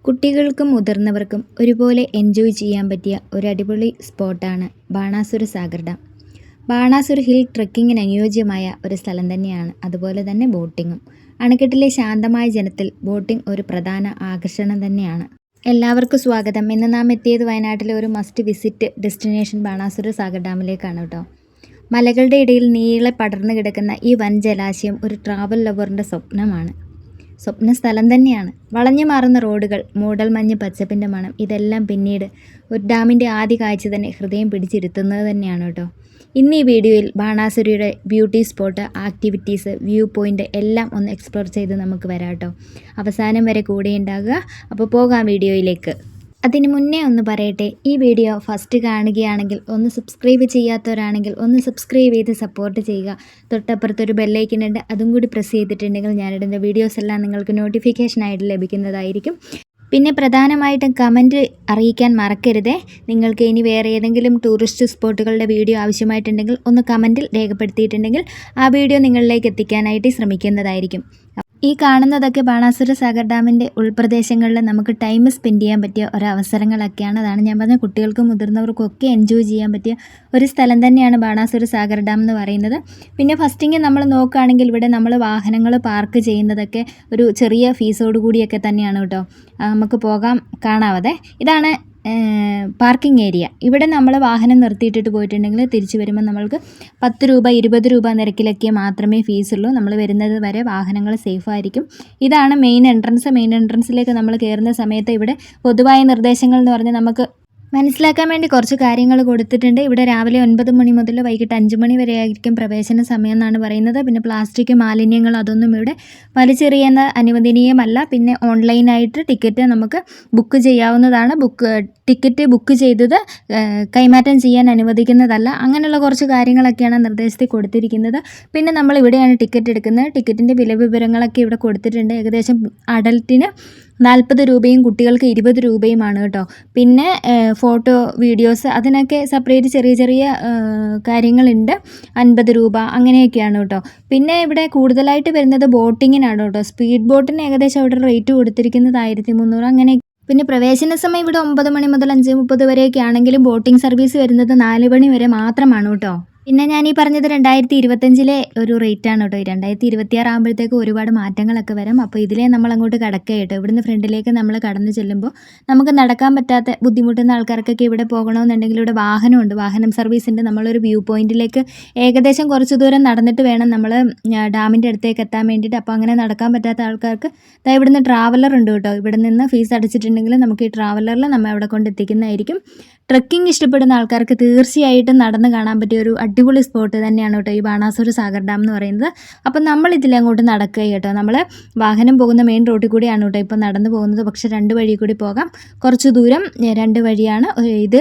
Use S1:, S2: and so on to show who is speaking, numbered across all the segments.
S1: കുട്ടികൾക്കും മുതിർന്നവർക്കും ഒരുപോലെ എൻജോയ് ചെയ്യാൻ പറ്റിയ ഒരു അടിപൊളി സ്പോട്ടാണ് ബാണാസുര സാഗർ ഡാം. ബാണാസുര ഹിൽ ട്രെക്കിങ്ങിന് അനുയോജ്യമായ ഒരു സ്ഥലം തന്നെയാണ്. അതുപോലെ തന്നെ ബോട്ടിങ്ങും. അണക്കെട്ടിലെ ശാന്തമായ ജലത്തിൽ ബോട്ടിംഗ് ഒരു പ്രധാന ആകർഷണം തന്നെയാണ്. എല്ലാവർക്കും സ്വാഗതം. ഇന്ന് നാം എത്തിയത് വയനാട്ടിലെ ഒരു must visit destination Banasura Sagar ഡാമിലേക്കാണ് കേട്ടോ. മലകളുടെ ഇടയിൽ നീളെ പടർന്നു കിടക്കുന്ന ഈ വൻ ജലാശയം ഒരു ട്രാവൽ ലവറിൻ്റെ സ്വപ്ന സ്ഥലം തന്നെയാണ്. വളഞ്ഞു മാറുന്ന റോഡുകൾ, മൂടൽമഞ്ഞ്, പച്ചപ്പിൻ്റെ മണം, ഇതെല്ലാം പിന്നീട് ഒരു ഡാമിൻ്റെ ആദ്യ കാഴ്ച തന്നെ ഹൃദയം പിടിച്ചിരുത്തുന്നത് തന്നെയാണ് കേട്ടോ. ഇന്ന് ഈ വീഡിയോയിൽ ബാണാസുരയുടെ beauty spot, activities, view point എല്ലാം ഒന്ന് എക്സ്പ്ലോർ ചെയ്ത് നമുക്ക് വരാം കേട്ടോ. അവസാനം വരെ കൂടെ ഉണ്ടാകുക. അപ്പോൾ പോകാം വീഡിയോയിലേക്ക്. അതിന് മുന്നേ ഒന്ന് പറയട്ടെ, ഈ വീഡിയോ ഫസ്റ്റ് കാണുകയാണെങ്കിൽ ഒന്ന് സബ്സ്ക്രൈബ് ചെയ്യാത്തവരാണെങ്കിൽ ഒന്ന് സബ്സ്ക്രൈബ് ചെയ്ത് സപ്പോർട്ട് ചെയ്യുക. തൊട്ടപ്പുറത്തൊരു ബെല്ലൈക്കൻ ഉണ്ട്, അതും കൂടി പ്രസ് ചെയ്തിട്ടുണ്ടെങ്കിൽ ഞാനിടുന്ന വീഡിയോസ് എല്ലാം നിങ്ങൾക്ക് നോട്ടിഫിക്കേഷനായിട്ട് ലഭിക്കുന്നതായിരിക്കും. പിന്നെ പ്രധാനമായിട്ടും കമൻറ്റ് അറിയിക്കാൻ മറക്കരുതേ. നിങ്ങൾക്ക് ഇനി വേറെ ഏതെങ്കിലും ടൂറിസ്റ്റ് സ്പോട്ടുകളുടെ വീഡിയോ ആവശ്യമായിട്ടുണ്ടെങ്കിൽ ഒന്ന് കമൻറ്റിൽ രേഖപ്പെടുത്തിയിട്ടുണ്ടെങ്കിൽ ആ വീഡിയോ നിങ്ങളിലേക്ക് എത്തിക്കാനായിട്ട് ശ്രമിക്കുന്നതായിരിക്കും. ഈ കാണുന്നതൊക്കെ ബാണാസുര സാഗർ ഡാമിൻ്റെ ഉൾപ്രദേശങ്ങളിൽ നമുക്ക് ടൈം സ്പെൻഡ് ചെയ്യാൻ പറ്റിയ ഒരവസരങ്ങളൊക്കെയാണ്. അതാണ് ഞാൻ പറഞ്ഞ കുട്ടികൾക്കും മുതിർന്നവർക്കും ഒക്കെ എൻജോയ് ചെയ്യാൻ പറ്റിയ ഒരു സ്ഥലം തന്നെയാണ് ബാണാസുര സാഗർ ഡാം എന്ന് പറയുന്നത്. പിന്നെ ഫസ്റ്റിങ് നമ്മൾ നോക്കുകയാണെങ്കിൽ ഇവിടെ നമ്മൾ വാഹനങ്ങൾ പാർക്ക് ചെയ്യുന്നതൊക്കെ ഒരു ചെറിയ ഫീസോട് കൂടിയൊക്കെ തന്നെയാണ് കേട്ടോ. നമുക്ക് പോകാം, കാണാവതെ. ഇതാണ് പാർക്കിംഗ് ഏരിയ. ഇവിടെ നമ്മൾ വാഹനം നിർത്തിയിട്ടിട്ട് പോയിട്ടുണ്ടെങ്കിൽ തിരിച്ചു വരുമ്പോൾ നമ്മൾക്ക് 10 രൂപ 20 രൂപ നിരക്കിലൊക്കെ മാത്രമേ ഫീസുള്ളൂ. നമ്മൾ വരുന്നത് വരെ വാഹനങ്ങൾ സേഫായിരിക്കും. ഇതാണ് മെയിൻ എൻട്രൻസ്. മെയിൻ എൻട്രൻസിലേക്ക് നമ്മൾ കയറുന്ന സമയത്ത് ഇവിടെ പൊതുവായ നിർദ്ദേശങ്ങൾ എന്ന് പറഞ്ഞാൽ നമുക്ക് മനസ്സിലാക്കാൻ വേണ്ടി കുറച്ച് കാര്യങ്ങൾ കൊടുത്തിട്ടുണ്ട്. ഇവിടെ രാവിലെ 9 മണി മുതൽ വൈകിട്ട് 5 മണി വരെ ആയിരിക്കും പ്രവേശന സമയം എന്നാണ് പറയുന്നത്. പിന്നെ പ്ലാസ്റ്റിക് മാലിന്യങ്ങൾ അതൊന്നും ഇവിടെ വലിച്ചെറിയുന്ന അനുവദനീയമല്ല. പിന്നെ ഓൺലൈനായിട്ട് ടിക്കറ്റ് നമുക്ക് ബുക്ക് ചെയ്യാവുന്നതാണ്. ടിക്കറ്റ് ബുക്ക് ചെയ്തത് കൈമാറ്റം ചെയ്യാൻ അനുവദിക്കുന്നതല്ല. അങ്ങനെയുള്ള കുറച്ച് കാര്യങ്ങളൊക്കെയാണ് നിർദ്ദേശത്തിൽ കൊടുത്തിരിക്കുന്നത്. പിന്നെ നമ്മൾ ഇവിടെയാണ് ടിക്കറ്റ് എടുക്കുന്നത്. ടിക്കറ്റിൻ്റെ വില വിവരങ്ങളൊക്കെ ഇവിടെ കൊടുത്തിട്ടുണ്ട്. ഏകദേശം അഡൽട്ടിന് 40 രൂപയും കുട്ടികൾക്ക് 20 രൂപയുമാണ് കേട്ടോ. പിന്നെ ഫോട്ടോ, വീഡിയോസ് അതിനൊക്കെ സെപ്പറേറ്റ് ചെറിയ ചെറിയ കാര്യങ്ങളുണ്ട്. 50 രൂപ അങ്ങനെയൊക്കെയാണ് കേട്ടോ. പിന്നെ ഇവിടെ കൂടുതലായിട്ട് വരുന്നത് ബോട്ടിങ്ങിനാണ് കേട്ടോ. സ്പീഡ് ബോട്ടിന് ഏകദേശം അവിടെ റേറ്റ് കൊടുത്തിരിക്കുന്നത് 1300 അങ്ങനെ. പിന്നെ പ്രവേശന സമയം ഇവിടെ 9 മണി മുതൽ 5:30 വരെയൊക്കെ ആണെങ്കിലും ബോട്ടിംഗ് സർവീസ് വരുന്നത് 4 മണി വരെ മാത്രമാണ് കേട്ടോ. പിന്നെ ഞാൻ ഈ പറഞ്ഞത് 2025 ഒരു റേറ്റാണ് കേട്ടോ. 2026 ആകുമ്പോഴത്തേക്ക് ഒരുപാട് മാറ്റങ്ങളൊക്കെ വരും. അപ്പോൾ ഇതിലേ നമ്മൾ അങ്ങോട്ട് കടക്കുക കേട്ടോ. ഇവിടുന്ന് ഫ്രണ്ടിലേക്ക് നമ്മൾ കടന്നു ചെല്ലുമ്പോൾ നമുക്ക് നടക്കാൻ പറ്റാത്ത ബുദ്ധിമുട്ടുന്ന ആൾക്കാർക്കൊക്കെ ഇവിടെ പോകണമെന്നുണ്ടെങ്കിൽ ഇവിടെ വാഹനമുണ്ട്, വാഹനം സർവീസ് ഉണ്ട്. നമ്മളൊരു വ്യൂ പോയിന്റിലേക്ക് ഏകദേശം കുറച്ച് ദൂരം നടന്നിട്ട് വേണം നമ്മൾ ഡാമിൻ്റെ അടുത്തേക്ക് എത്താൻ വേണ്ടിയിട്ട്. അപ്പോൾ അങ്ങനെ നടക്കാൻ പറ്റാത്ത ആൾക്കാർക്ക് ഇവിടുന്ന് ട്രാവലർ ഉണ്ട് കേട്ടോ. ഇവിടെ നിന്ന് ഫീസ് അടച്ചിട്ടുണ്ടെങ്കിൽ നമുക്ക് ഈ ട്രാവലറിൽ നമ്മൾ അവിടെ കൊണ്ട് എത്തിക്കുന്നതായിരിക്കും. ട്രെക്കിംഗ് ഇഷ്ടപ്പെടുന്ന ആൾക്കാർക്ക് തീർച്ചയായിട്ടും നടന്ന് കാണാൻ പറ്റിയ ഒരു അടിപൊളി സ്പോട്ട് തന്നെയാണ് കേട്ടോ ഈ ബാണാസുര സാഗർ ഡാം എന്ന് പറയുന്നത്. അപ്പം നമ്മൾ ഇതിലങ്ങോട്ട് നടക്കുക കേട്ടോ. നമ്മൾ വാഹനം പോകുന്ന മെയിൻ റോഡിൽ കൂടിയാണ് കേട്ടോ ഇപ്പോൾ നടന്നു പോകുന്നത്. പക്ഷേ 2 വഴി കൂടി പോകാം. കുറച്ച് ദൂരം 2 വഴിയാണ്. ഇത്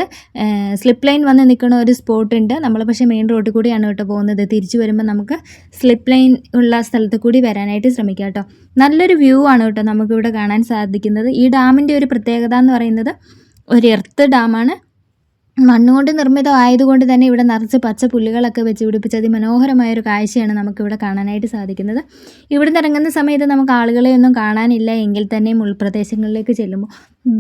S1: സ്ലിപ്പ് ലൈൻ വന്ന് നിൽക്കുന്ന ഒരു സ്പോട്ട് ഉണ്ട്. നമ്മൾ പക്ഷേ മെയിൻ റോഡിൽ കൂടിയാണ് കേട്ടോ പോകുന്നത്. തിരിച്ചു വരുമ്പോൾ നമുക്ക് സ്ലിപ്പ് ലൈൻ ഉള്ള സ്ഥലത്ത് കൂടി വരാനായിട്ട് ശ്രമിക്കാം കേട്ടോ. നല്ലൊരു വ്യൂ ആണ് കേട്ടോ നമുക്കിവിടെ കാണാൻ സാധിക്കുന്നത്. ഈ ഡാമിൻ്റെ ഒരു പ്രത്യേകത എന്ന് പറയുന്നത് ഒരു എർത്ത് ഡാമാണ്. മണ്ണുകൊണ്ട് നിർമ്മിതമായതുകൊണ്ട് തന്നെ ഇവിടെ നിറച്ച് പച്ച പുല്ലുകളൊക്കെ വെച്ച് പിടിപ്പിച്ച് അതിമനോഹരമായൊരു കാഴ്ചയാണ് നമുക്കിവിടെ കാണാനായിട്ട് സാധിക്കുന്നത്. ഇവിടുന്ന് ഇറങ്ങുന്ന സമയത്ത് നമുക്ക് ആളുകളെയൊന്നും കാണാനില്ല എങ്കിൽ തന്നെയും ഉൾപ്രദേശങ്ങളിലേക്ക് ചെല്ലുമ്പോൾ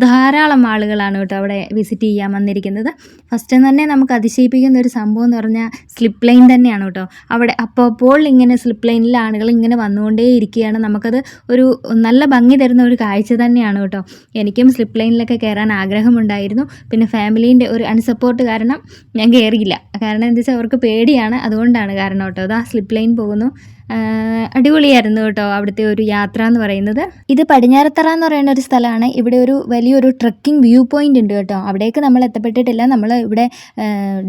S1: ധാരാളം ആളുകളാണ് കേട്ടോ അവിടെ വിസിറ്റ് ചെയ്യാൻ വന്നിരിക്കുന്നത്. ഫസ്റ്റ് തന്നെ നമുക്ക് അതിശയിപ്പിക്കുന്ന ഒരു സംഭവം എന്ന് പറഞ്ഞാൽ സ്ലിപ്പ് ലൈൻ തന്നെയാണ് കേട്ടോ. അവിടെ അപ്പോൾ ഇങ്ങനെ സ്ലിപ്പ് ലൈനിൽ ആളുകൾ ഇങ്ങനെ വന്നുകൊണ്ടേ ഇരിക്കുകയാണ്. നമുക്കത് ഒരു നല്ല ഭംഗി തരുന്ന ഒരു കാഴ്ച തന്നെയാണ് കേട്ടോ. എനിക്കും സ്ലിപ്പ് ലൈനിലൊക്കെ കയറാൻ ആഗ്രഹമുണ്ടായിരുന്നു. പിന്നെ ഫാമിലീൻ്റെ ഒരു സപ്പോർട്ട് കാരണം ഞാൻ കയറിയില്ല. കാരണം എന്താ വെച്ചാൽ അവർക്ക് പേടിയാണ്, അതുകൊണ്ടാണ് കാരണം കേട്ടോ. അതാ സ്ലിപ്പ് ലൈൻ പോകുന്നു. അടിപൊളിയായിരുന്നു കേട്ടോ അവിടുത്തെ ഒരു യാത്ര എന്ന് പറയുന്നത്. ഇത് പടിഞ്ഞാറത്തറ എന്ന് പറയുന്ന ഒരു സ്ഥലമാണ്. ഇവിടെ ഒരു വലിയൊരു ട്രക്കിംഗ് വ്യൂ പോയിൻ്റ് ഉണ്ട് കേട്ടോ. അവിടേക്ക് നമ്മൾ എത്തപ്പെട്ടിട്ടില്ല. നമ്മൾ ഇവിടെ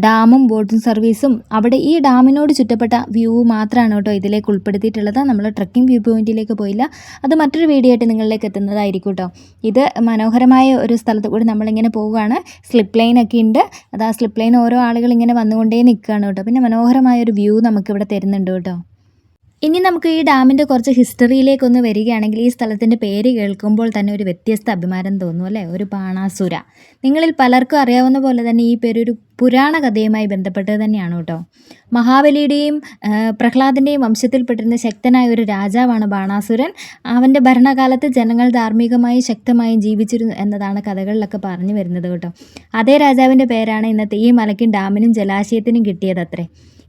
S1: ഡാമും ബോട്ടിംഗ് സർവീസും അവിടെ ഈ ഡാമിനോട് ചുറ്റപ്പെട്ട വ്യൂ മാത്രമാണ് കേട്ടോ ഇതിലേക്ക് ഉൾപ്പെടുത്തിയിട്ടുള്ളത്. നമ്മൾ ട്രക്കിംഗ് വ്യൂ പോയിന്റിലേക്ക് പോയില്ല. അത് മറ്റൊരു വീഡിയോ ആയിട്ട് നിങ്ങളിലേക്ക് എത്തുന്നതായിരിക്കും കേട്ടോ. ഇത് മനോഹരമായ ഒരു സ്ഥലത്ത് കൂടി നമ്മളിങ്ങനെ പോവുകയാണ്. സ്ലിപ്പ് ലൈനൊക്കെ ഉണ്ട്. അത് ആ സ്ലിപ്പ് ലൈൻ ഓരോ ആളുകൾ ഇങ്ങനെ വന്നുകൊണ്ടേ നിൽക്കുകയാണ് കേട്ടോ. പിന്നെ മനോഹരമായൊരു വ്യൂ നമുക്കിവിടെ തരുന്നുണ്ട് കേട്ടോ. ഇനി നമുക്ക് ഈ ഡാമിൻ്റെ കുറച്ച് ഹിസ്റ്ററിയിലേക്കൊന്ന് വരികയാണെങ്കിൽ ഈ സ്ഥലത്തിൻ്റെ പേര് കേൾക്കുമ്പോൾ തന്നെ ഒരു വ്യത്യസ്ത അഭിമാനം തോന്നും അല്ലേ, ഒരു ബാണാസുര. നിങ്ങളിൽ പലർക്കും അറിയാവുന്ന പോലെ തന്നെ ഈ പേരൊരു പുരാണ കഥയുമായി ബന്ധപ്പെട്ടത് തന്നെയാണ് കേട്ടോ. മഹാബലിയുടെയും പ്രഹ്ലാദൻ്റെയും വംശത്തിൽപ്പെട്ടിരുന്ന ശക്തനായ ഒരു രാജാവാണ് ബാണാസുരൻ. അവൻ്റെ ഭരണകാലത്ത് ജനങ്ങൾ ധാർമ്മികമായും ശക്തമായും ജീവിച്ചിരുന്നു എന്നതാണ് കഥകളിലൊക്കെ പറഞ്ഞു വരുന്നത് കേട്ടോ. അതേ രാജാവിൻ്റെ പേരാണ് ഇന്നത്തെ ഈ മലയ്ക്കും ഡാമിനും ജലാശയത്തിനും കിട്ടിയതത്രേ.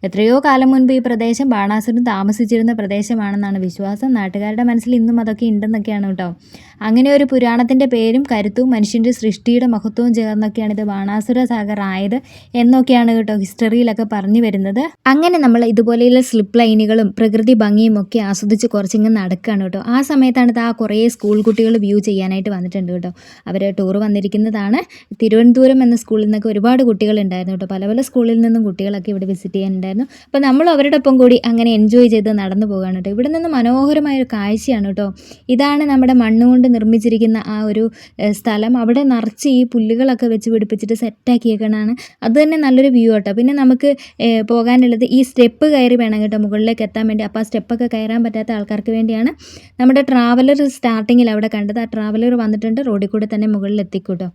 S1: എത്രയോ കാലം മുൻപ് ഈ പ്രദേശം ബാണാസുരൻ താമസിച്ചിരുന്ന പ്രദേശമാണെന്നാണ് വിശ്വാസം. നാട്ടുകാരുടെ മനസ്സിൽ ഇന്നും അതൊക്കെ ഉണ്ടെന്നൊക്കെയാണ് കേട്ടോ. അങ്ങനെ ഒരു പുരാണത്തിൻ്റെ പേരും കരുത്തും മനുഷ്യൻ്റെ സൃഷ്ടിയുടെ മഹത്വവും ചേർന്നൊക്കെയാണ് ഇത് ബാണാസുര സാഗർ ആയത് എന്നൊക്കെയാണ് കേട്ടോ ഹിസ്റ്ററിയിലൊക്കെ പറഞ്ഞു വരുന്നത്. അങ്ങനെ നമ്മൾ ഇതുപോലെയുള്ള സ്ലിപ്പ് ലൈനുകളും പ്രകൃതി ഭംഗിയും ഒക്കെ ആസ്വദിച്ച് കുറച്ചിങ്ങനെ നടക്കുകയാണ് കേട്ടോ. ആ സമയത്താണ് ആ കുറേ സ്കൂൾ കുട്ടികൾ വ്യൂ ചെയ്യാനായിട്ട് വന്നിട്ടുണ്ട് കേട്ടോ. അവർ ടൂർ വന്നിരിക്കുന്നതാണ്. തിരുവനന്തപുരം എന്ന സ്കൂളിൽ നിന്നൊക്കെ ഒരുപാട് കുട്ടികളുണ്ടായിരുന്നു കേട്ടോ. പല പല സ്കൂളിൽ നിന്നും കുട്ടികളൊക്കെ ഇവിടെ വിസിറ്റ് ചെയ്യാനുണ്ടായിരുന്നു. അപ്പോൾ നമ്മൾ അവരുടെ ഒപ്പം കൂടി അങ്ങനെ എൻജോയ് ചെയ്ത് നടന്നു പോവുകയാണ് കേട്ടോ. ഇവിടെ നിന്ന് മനോഹരമായൊരു കാഴ്ചയാണ് കേട്ടോ. ഇതാണ് നമ്മുടെ മണ്ണുകൊണ്ട് നിർമ്മിച്ചിരിക്കുന്ന ആ ഒരു സ്ഥലം. അവിടെ നിറച്ച് ഈ പുല്ലുകളൊക്കെ വെച്ച് പിടിപ്പിച്ചിട്ട് സെറ്റാക്കിയേക്കണാണ്. അത് തന്നെ നല്ലൊരു വ്യൂ കേട്ടോ. പിന്നെ നമുക്ക് പോകാനുള്ളത് ഈ സ്റ്റെപ്പ് കയറി വേണം കേട്ടോ മുകളിലേക്ക് എത്താൻ വേണ്ടി. അപ്പോൾ ആ സ്റ്റെപ്പൊക്കെ കയറാൻ പറ്റാത്ത ആൾക്കാർക്ക് വേണ്ടിയാണ് നമ്മുടെ ട്രാവലർ സ്റ്റാർട്ടിങ്ങിൽ അവിടെ കണ്ടത്. ആ ട്രാവലർ വന്നിട്ടുണ്ട്, റോഡിൽ കൂടെ തന്നെ മുകളിൽ എത്തിക്കൂട്ടോ.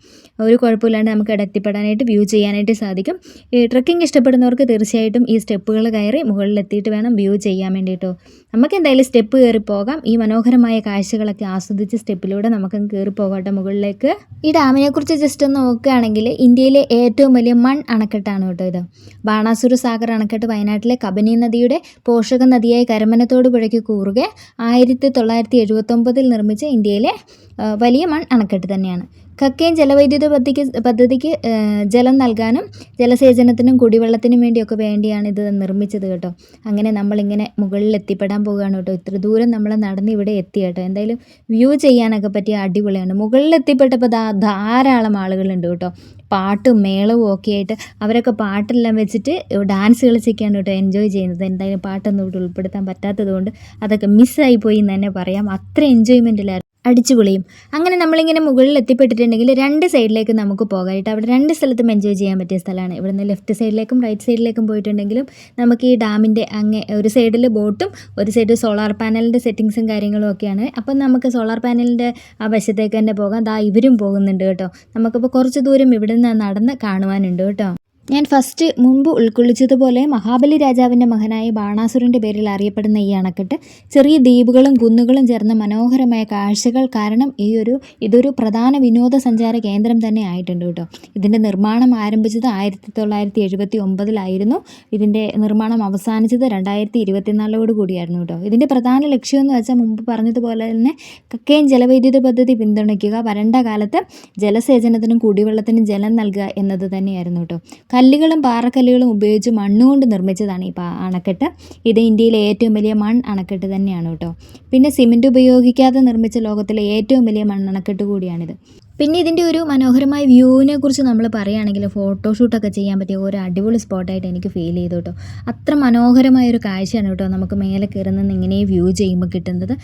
S1: ഒരു കുഴപ്പമില്ലാണ്ട് നമുക്ക് ഇവിടെ എത്തിപ്പെടാനായിട്ട് വ്യൂ ചെയ്യാനായിട്ട് സാധിക്കും. ഈ ട്രക്കിംഗ് ഇഷ്ടപ്പെടുന്നവർക്ക് തീർച്ചയായിട്ടും ഈ സ്റ്റെപ്പുകൾ കയറി മുകളിലെത്തിയിട്ട് വേണം വ്യൂ ചെയ്യാൻ വേണ്ടിയിട്ടോ. നമുക്ക് എന്തായാലും സ്റ്റെപ്പ് കയറി പോകാം. ഈ മനോഹരമായ കാഴ്ചകളൊക്കെ ആസ്വദിച്ച് സ്റ്റെപ്പിലൂടെ നമുക്ക് കയറി പോകട്ടെ മുകളിലേക്ക്. ഈ ഡാമിനെ കുറിച്ച് ജസ്റ്റ് ഒന്ന് നോക്കുകയാണെങ്കിൽ ഇന്ത്യയിലെ ഏറ്റവും വലിയ മൺ അണക്കെട്ടാണ് കേട്ടോ ഇത്. ബാണാസുര സാഗർ അണക്കെട്ട് വയനാട്ടിലെ കബനി നദിയുടെ പോഷക നദിയായ കരമനത്തോട് പുഴയ്ക്ക് കുറുകെ 1979 നിർമ്മിച്ച ഇന്ത്യയിലെ വലിയ മൺ അണക്കെട്ട് തന്നെയാണ്. കക്കയം ജലവൈദ്യുത പദ്ധതിക്ക് ജലം നൽകാനും ജലസേചനത്തിനും കുടിവെള്ളത്തിനും വേണ്ടിയാണ് ഇത് നിർമ്മിച്ചത് കേട്ടോ. അങ്ങനെ നമ്മളിങ്ങനെ മുകളിൽ എത്തിപ്പെടാൻ പോവുകയാണ് കേട്ടോ. ഇത്ര ദൂരം നമ്മൾ നടന്ന് ഇവിടെ എത്തി കേട്ടോ. എന്തായാലും വ്യൂ ചെയ്യാനൊക്കെ പറ്റിയ അടിപൊളിയാണ്. മുകളിൽ എത്തിപ്പെട്ടപ്പോൾ ധാരാളം ആളുകളുണ്ട് കേട്ടോ. പാട്ടും മേളവും ഒക്കെ ആയിട്ട് അവരൊക്കെ പാട്ടെല്ലാം വെച്ചിട്ട് ഡാൻസ് കളിച്ചൊക്കെയാണ് കേട്ടോ എൻജോയ് ചെയ്യുന്നത്. എന്തായാലും പാട്ടൊന്നും ഇവിടെ ഉൾപ്പെടുത്താൻ പറ്റാത്തത് കൊണ്ട് അതൊക്കെ മിസ്സായി പോയി എന്ന് തന്നെ പറയാം. അത്ര എൻജോയ്മെൻറ്റിലായിരുന്നു, അടിച്ചുപൊളിയും. അങ്ങനെ നമ്മളിങ്ങനെ മുകളിൽ എത്തിപ്പെട്ടിട്ടുണ്ടെങ്കിൽ രണ്ട് സൈഡിലേക്ക് നമുക്ക് പോകാനായിട്ട് അവിടെ രണ്ട് സ്ഥലത്തും എൻജോയ് ചെയ്യാൻ പറ്റിയ സ്ഥലമാണ്. ഇവിടുന്ന് ലെഫ്റ്റ് സൈഡിലേക്കും റൈറ്റ് സൈഡിലേക്കും പോയിട്ടുണ്ടെങ്കിലും നമുക്ക് ഈ ഡാമിൻ്റെ അങ്ങേ ഒരു സൈഡിൽ ബോട്ടും ഒരു സൈഡിൽ സോളാർ പാനലിൻ്റെ സെറ്റിങ്സും കാര്യങ്ങളും ഒക്കെയാണ്. അപ്പം നമുക്ക് സോളാർ പാനലിൻ്റെ ആ വശത്തേക്ക് തന്നെ പോകാം. ഇവരും പോകുന്നുണ്ട് കേട്ടോ. നമുക്കിപ്പോൾ കുറച്ച് ദൂരം ഇവിടെ നിന്ന് നടന്ന് കാണുവാനുണ്ട് കേട്ടോ. ഞാൻ മുമ്പ് ഉൾക്കൊള്ളിച്ചതുപോലെ മഹാബലി രാജാവിൻ്റെ മകനായ ബാണാസുരൻ്റെ പേരിൽ അറിയപ്പെടുന്ന ഈ അണക്കെട്ട് ചെറിയ ദ്വീപുകളും കുന്നുകളും ചേർന്ന മനോഹരമായ കാഴ്ചകൾ കാരണം ഇതൊരു പ്രധാന വിനോദസഞ്ചാര കേന്ദ്രം തന്നെ ആയിട്ടുണ്ട് കേട്ടോ. ഇതിൻ്റെ നിർമ്മാണം ആരംഭിച്ചത് 1979 ഇതിൻ്റെ നിർമ്മാണം അവസാനിച്ചത് 2024 കൂടിയായിരുന്നു കേട്ടോ. ഇതിൻ്റെ പ്രധാന ലക്ഷ്യമെന്ന് വെച്ചാൽ മുമ്പ് പറഞ്ഞതുപോലെ തന്നെ കക്കയം ജലവൈദ്യുത പദ്ധതി പിന്തുണയ്ക്കുക, വരണ്ട കാലത്ത് ജലസേചനത്തിനും കുടിവെള്ളത്തിനും ജലം നൽകുക എന്നത് തന്നെയായിരുന്നു കേട്ടോ. കല്ലുകളും പാറക്കല്ലുകളും ഉപയോഗിച്ച് മണ്ണുകൊണ്ട് നിർമ്മിച്ചതാണ് ഈ അണക്കെട്ട്. ഇത് ഇന്ത്യയിലെ ഏറ്റവും വലിയ മൺ അണക്കെട്ട് തന്നെയാണ് കേട്ടോ. പിന്നെ സിമെൻറ്റ് ഉപയോഗിക്കാതെ നിർമ്മിച്ച ലോകത്തിലെ ഏറ്റവും വലിയ മണ്ണണക്കെട്ട് കൂടിയാണിത്. പിന്നെ ഇതിൻ്റെ ഒരു മനോഹരമായ വ്യൂവിനെ കുറിച്ച് നമ്മൾ പറയുകയാണെങ്കിൽ ഫോട്ടോഷൂട്ടൊക്കെ ചെയ്യാൻ പറ്റിയ ഒരു അടിപൊളി സ്പോട്ടായിട്ട് എനിക്ക് ഫീൽ ചെയ്തു കേട്ടോ. അത്ര മനോഹരമായൊരു കാഴ്ചയാണ് കേട്ടോ നമുക്ക് മേലെ കയറുന്ന ഇങ്ങനെ വ്യൂ ചെയ്യുമ്പോൾ കിട്ടുന്നത്.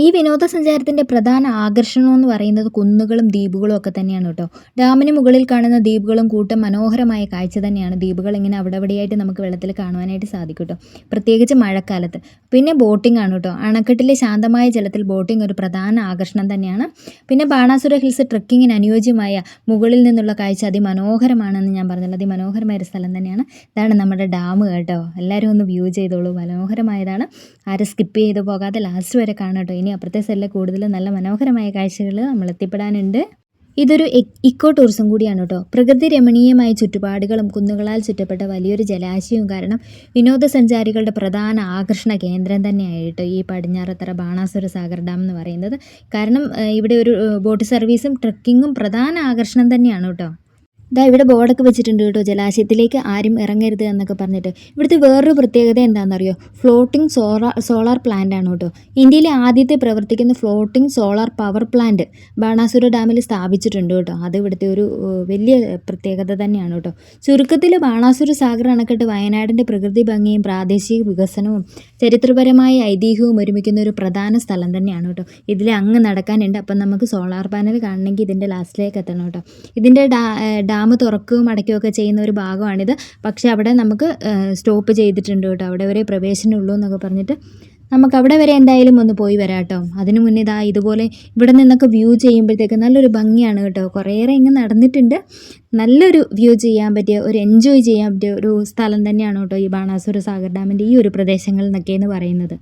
S1: ഈ വിനോദസഞ്ചാരത്തിൻ്റെ പ്രധാന ആകർഷണം എന്ന് പറയുന്നത് കുന്നുകളും ദ്വീപുകളും ഒക്കെ തന്നെയാണ് കേട്ടോ. ഡാമിന് മുകളിൽ കാണുന്ന ദ്വീപുകളും കൂട്ടം മനോഹരമായ കാഴ്ച തന്നെയാണ്. ദ്വീപുകൾ ഇങ്ങനെ അവിടെയായിട്ട് നമുക്ക് വെള്ളത്തിൽ കാണുവാനായിട്ട് സാധിക്കും കേട്ടോ, പ്രത്യേകിച്ച് മഴക്കാലത്ത്. പിന്നെ ബോട്ടിംഗ് ആണ് കേട്ടോ. അണക്കെട്ടിലെ ശാന്തമായ ജലത്തിൽ ബോട്ടിംഗ് ഒരു പ്രധാന ആകർഷണം തന്നെയാണ്. പിന്നെ ബാണാസുര ഹിൽസ് ട്രക്കിങ്ങിന് അനുയോജ്യമായ മുകളിൽ നിന്നുള്ള കാഴ്ച അതിമനോഹരമാണെന്ന് ഞാൻ പറഞ്ഞല്ലോ. അതിമനോഹരമായ ഒരു സ്ഥലം തന്നെയാണ്. ഇതാണ് നമ്മുടെ ഡാം കേട്ടോ. എല്ലാവരും ഒന്ന് വ്യൂ ചെയ്തോളൂ, മനോഹരമായതാണ്. ആരും സ്കിപ്പ് ചെയ്ത് പോകാതെ ലാസ്റ്റ് വരെ കാണാം കേട്ടോ. ഇനി അപ്പുറത്തെ സൈഡിൽ കൂടുതൽ നല്ല മനോഹരമായ കാഴ്ചകൾ നമ്മൾ എത്തിപ്പെടാനുണ്ട്. ഇതൊരു ഇക്കോ ടൂറിസം കൂടിയാണ് കേട്ടോ. പ്രകൃതി രമണീയമായ ചുറ്റുപാടുകളും കുന്നുകളാൽ ചുറ്റപ്പെട്ട വലിയൊരു ജലാശയവും കാരണം വിനോദസഞ്ചാരികളുടെ പ്രധാന ആകർഷണ കേന്ദ്രം തന്നെയായിട്ട് ഈ പടിഞ്ഞാറത്തറ ബാണാസുര സാഗർ ഡാം എന്ന് പറയുന്നത്. കാരണം ഇവിടെ ഒരു ബോട്ട് സർവീസും ട്രക്കിങ്ങും പ്രധാന ആകർഷണം തന്നെയാണ് കേട്ടോ. ഇവിടെ ബോർഡൊക്കെ വെച്ചിട്ടുണ്ട് കേട്ടോ, ജലാശയത്തിലേക്ക് ആരും ഇറങ്ങരുത് എന്നൊക്കെ പറഞ്ഞിട്ട്. ഇവിടുത്തെ വേറൊരു പ്രത്യേകത എന്താണെന്നറിയോ? ഫ്ലോട്ടിംഗ് സോളാർ പ്ലാന്റ് ആണ് കേട്ടോ. ഇന്ത്യയിലെ ആദ്യത്തെ പ്രവർത്തിക്കുന്ന floating solar power plant Banasura ഡാമിൽ സ്ഥാപിച്ചിട്ടുണ്ട് കേട്ടോ. അത് ഇവിടുത്തെ ഒരു വലിയ പ്രത്യേകത തന്നെയാണ് കേട്ടോ. ചുരുക്കത്തിൽ ബാണാസുര സാഗർ അണക്കെട്ട് വയനാടിൻ്റെ പ്രകൃതി ഭംഗിയും പ്രാദേശിക വികസനവും ചരിത്രപരമായ ഐതിഹ്യവും ഒരുമിക്കുന്ന ഒരു പ്രധാന സ്ഥലം തന്നെയാണ് കേട്ടോ. ഇതിൽ അങ്ങ് നടക്കാനുണ്ട്. അപ്പം നമുക്ക് സോളാർ പാനൽ കാണണമെങ്കിൽ ഇതിൻ്റെ ലാസ്റ്റിലേക്ക് എത്തണം കേട്ടോ. ഇതിൻ്റെ ഡാം തുറക്കുകയും അടയ്ക്കുകയൊക്കെ ചെയ്യുന്ന ഒരു ഭാഗമാണിത്. പക്ഷേ അവിടെ നമുക്ക് സ്റ്റോപ്പ് ചെയ്തിട്ടുണ്ട് കേട്ടോ. അവിടെ വരെ പ്രവേശനമുള്ളൂ എന്നൊക്കെ പറഞ്ഞിട്ട് നമുക്ക് അവിടെ വരെ എന്തായാലും ഒന്ന് പോയി വരാം കേട്ടോ. അതിന് മുന്നേ ഇതാ ഇതുപോലെ ഇവിടെ നിന്നൊക്കെ വ്യൂ ചെയ്യുമ്പോഴത്തേക്ക് നല്ലൊരു ഭംഗിയാണ് കേട്ടോ. കുറേയേറെ ഇങ്ങ് നടന്നിട്ടുണ്ട്. നല്ലൊരു വ്യൂ ചെയ്യാൻ പറ്റിയ ഒരു എൻജോയ് ചെയ്യാൻ പറ്റിയ ഒരു സ്ഥലം തന്നെയാണ് കേട്ടോ ഈ ബാണാസുര സാഗർ ഡാമിൻ്റെ ഈ ഒരു പ്രദേശങ്ങളിൽ നിന്നൊക്കെയെന്ന് പറയുന്നത്.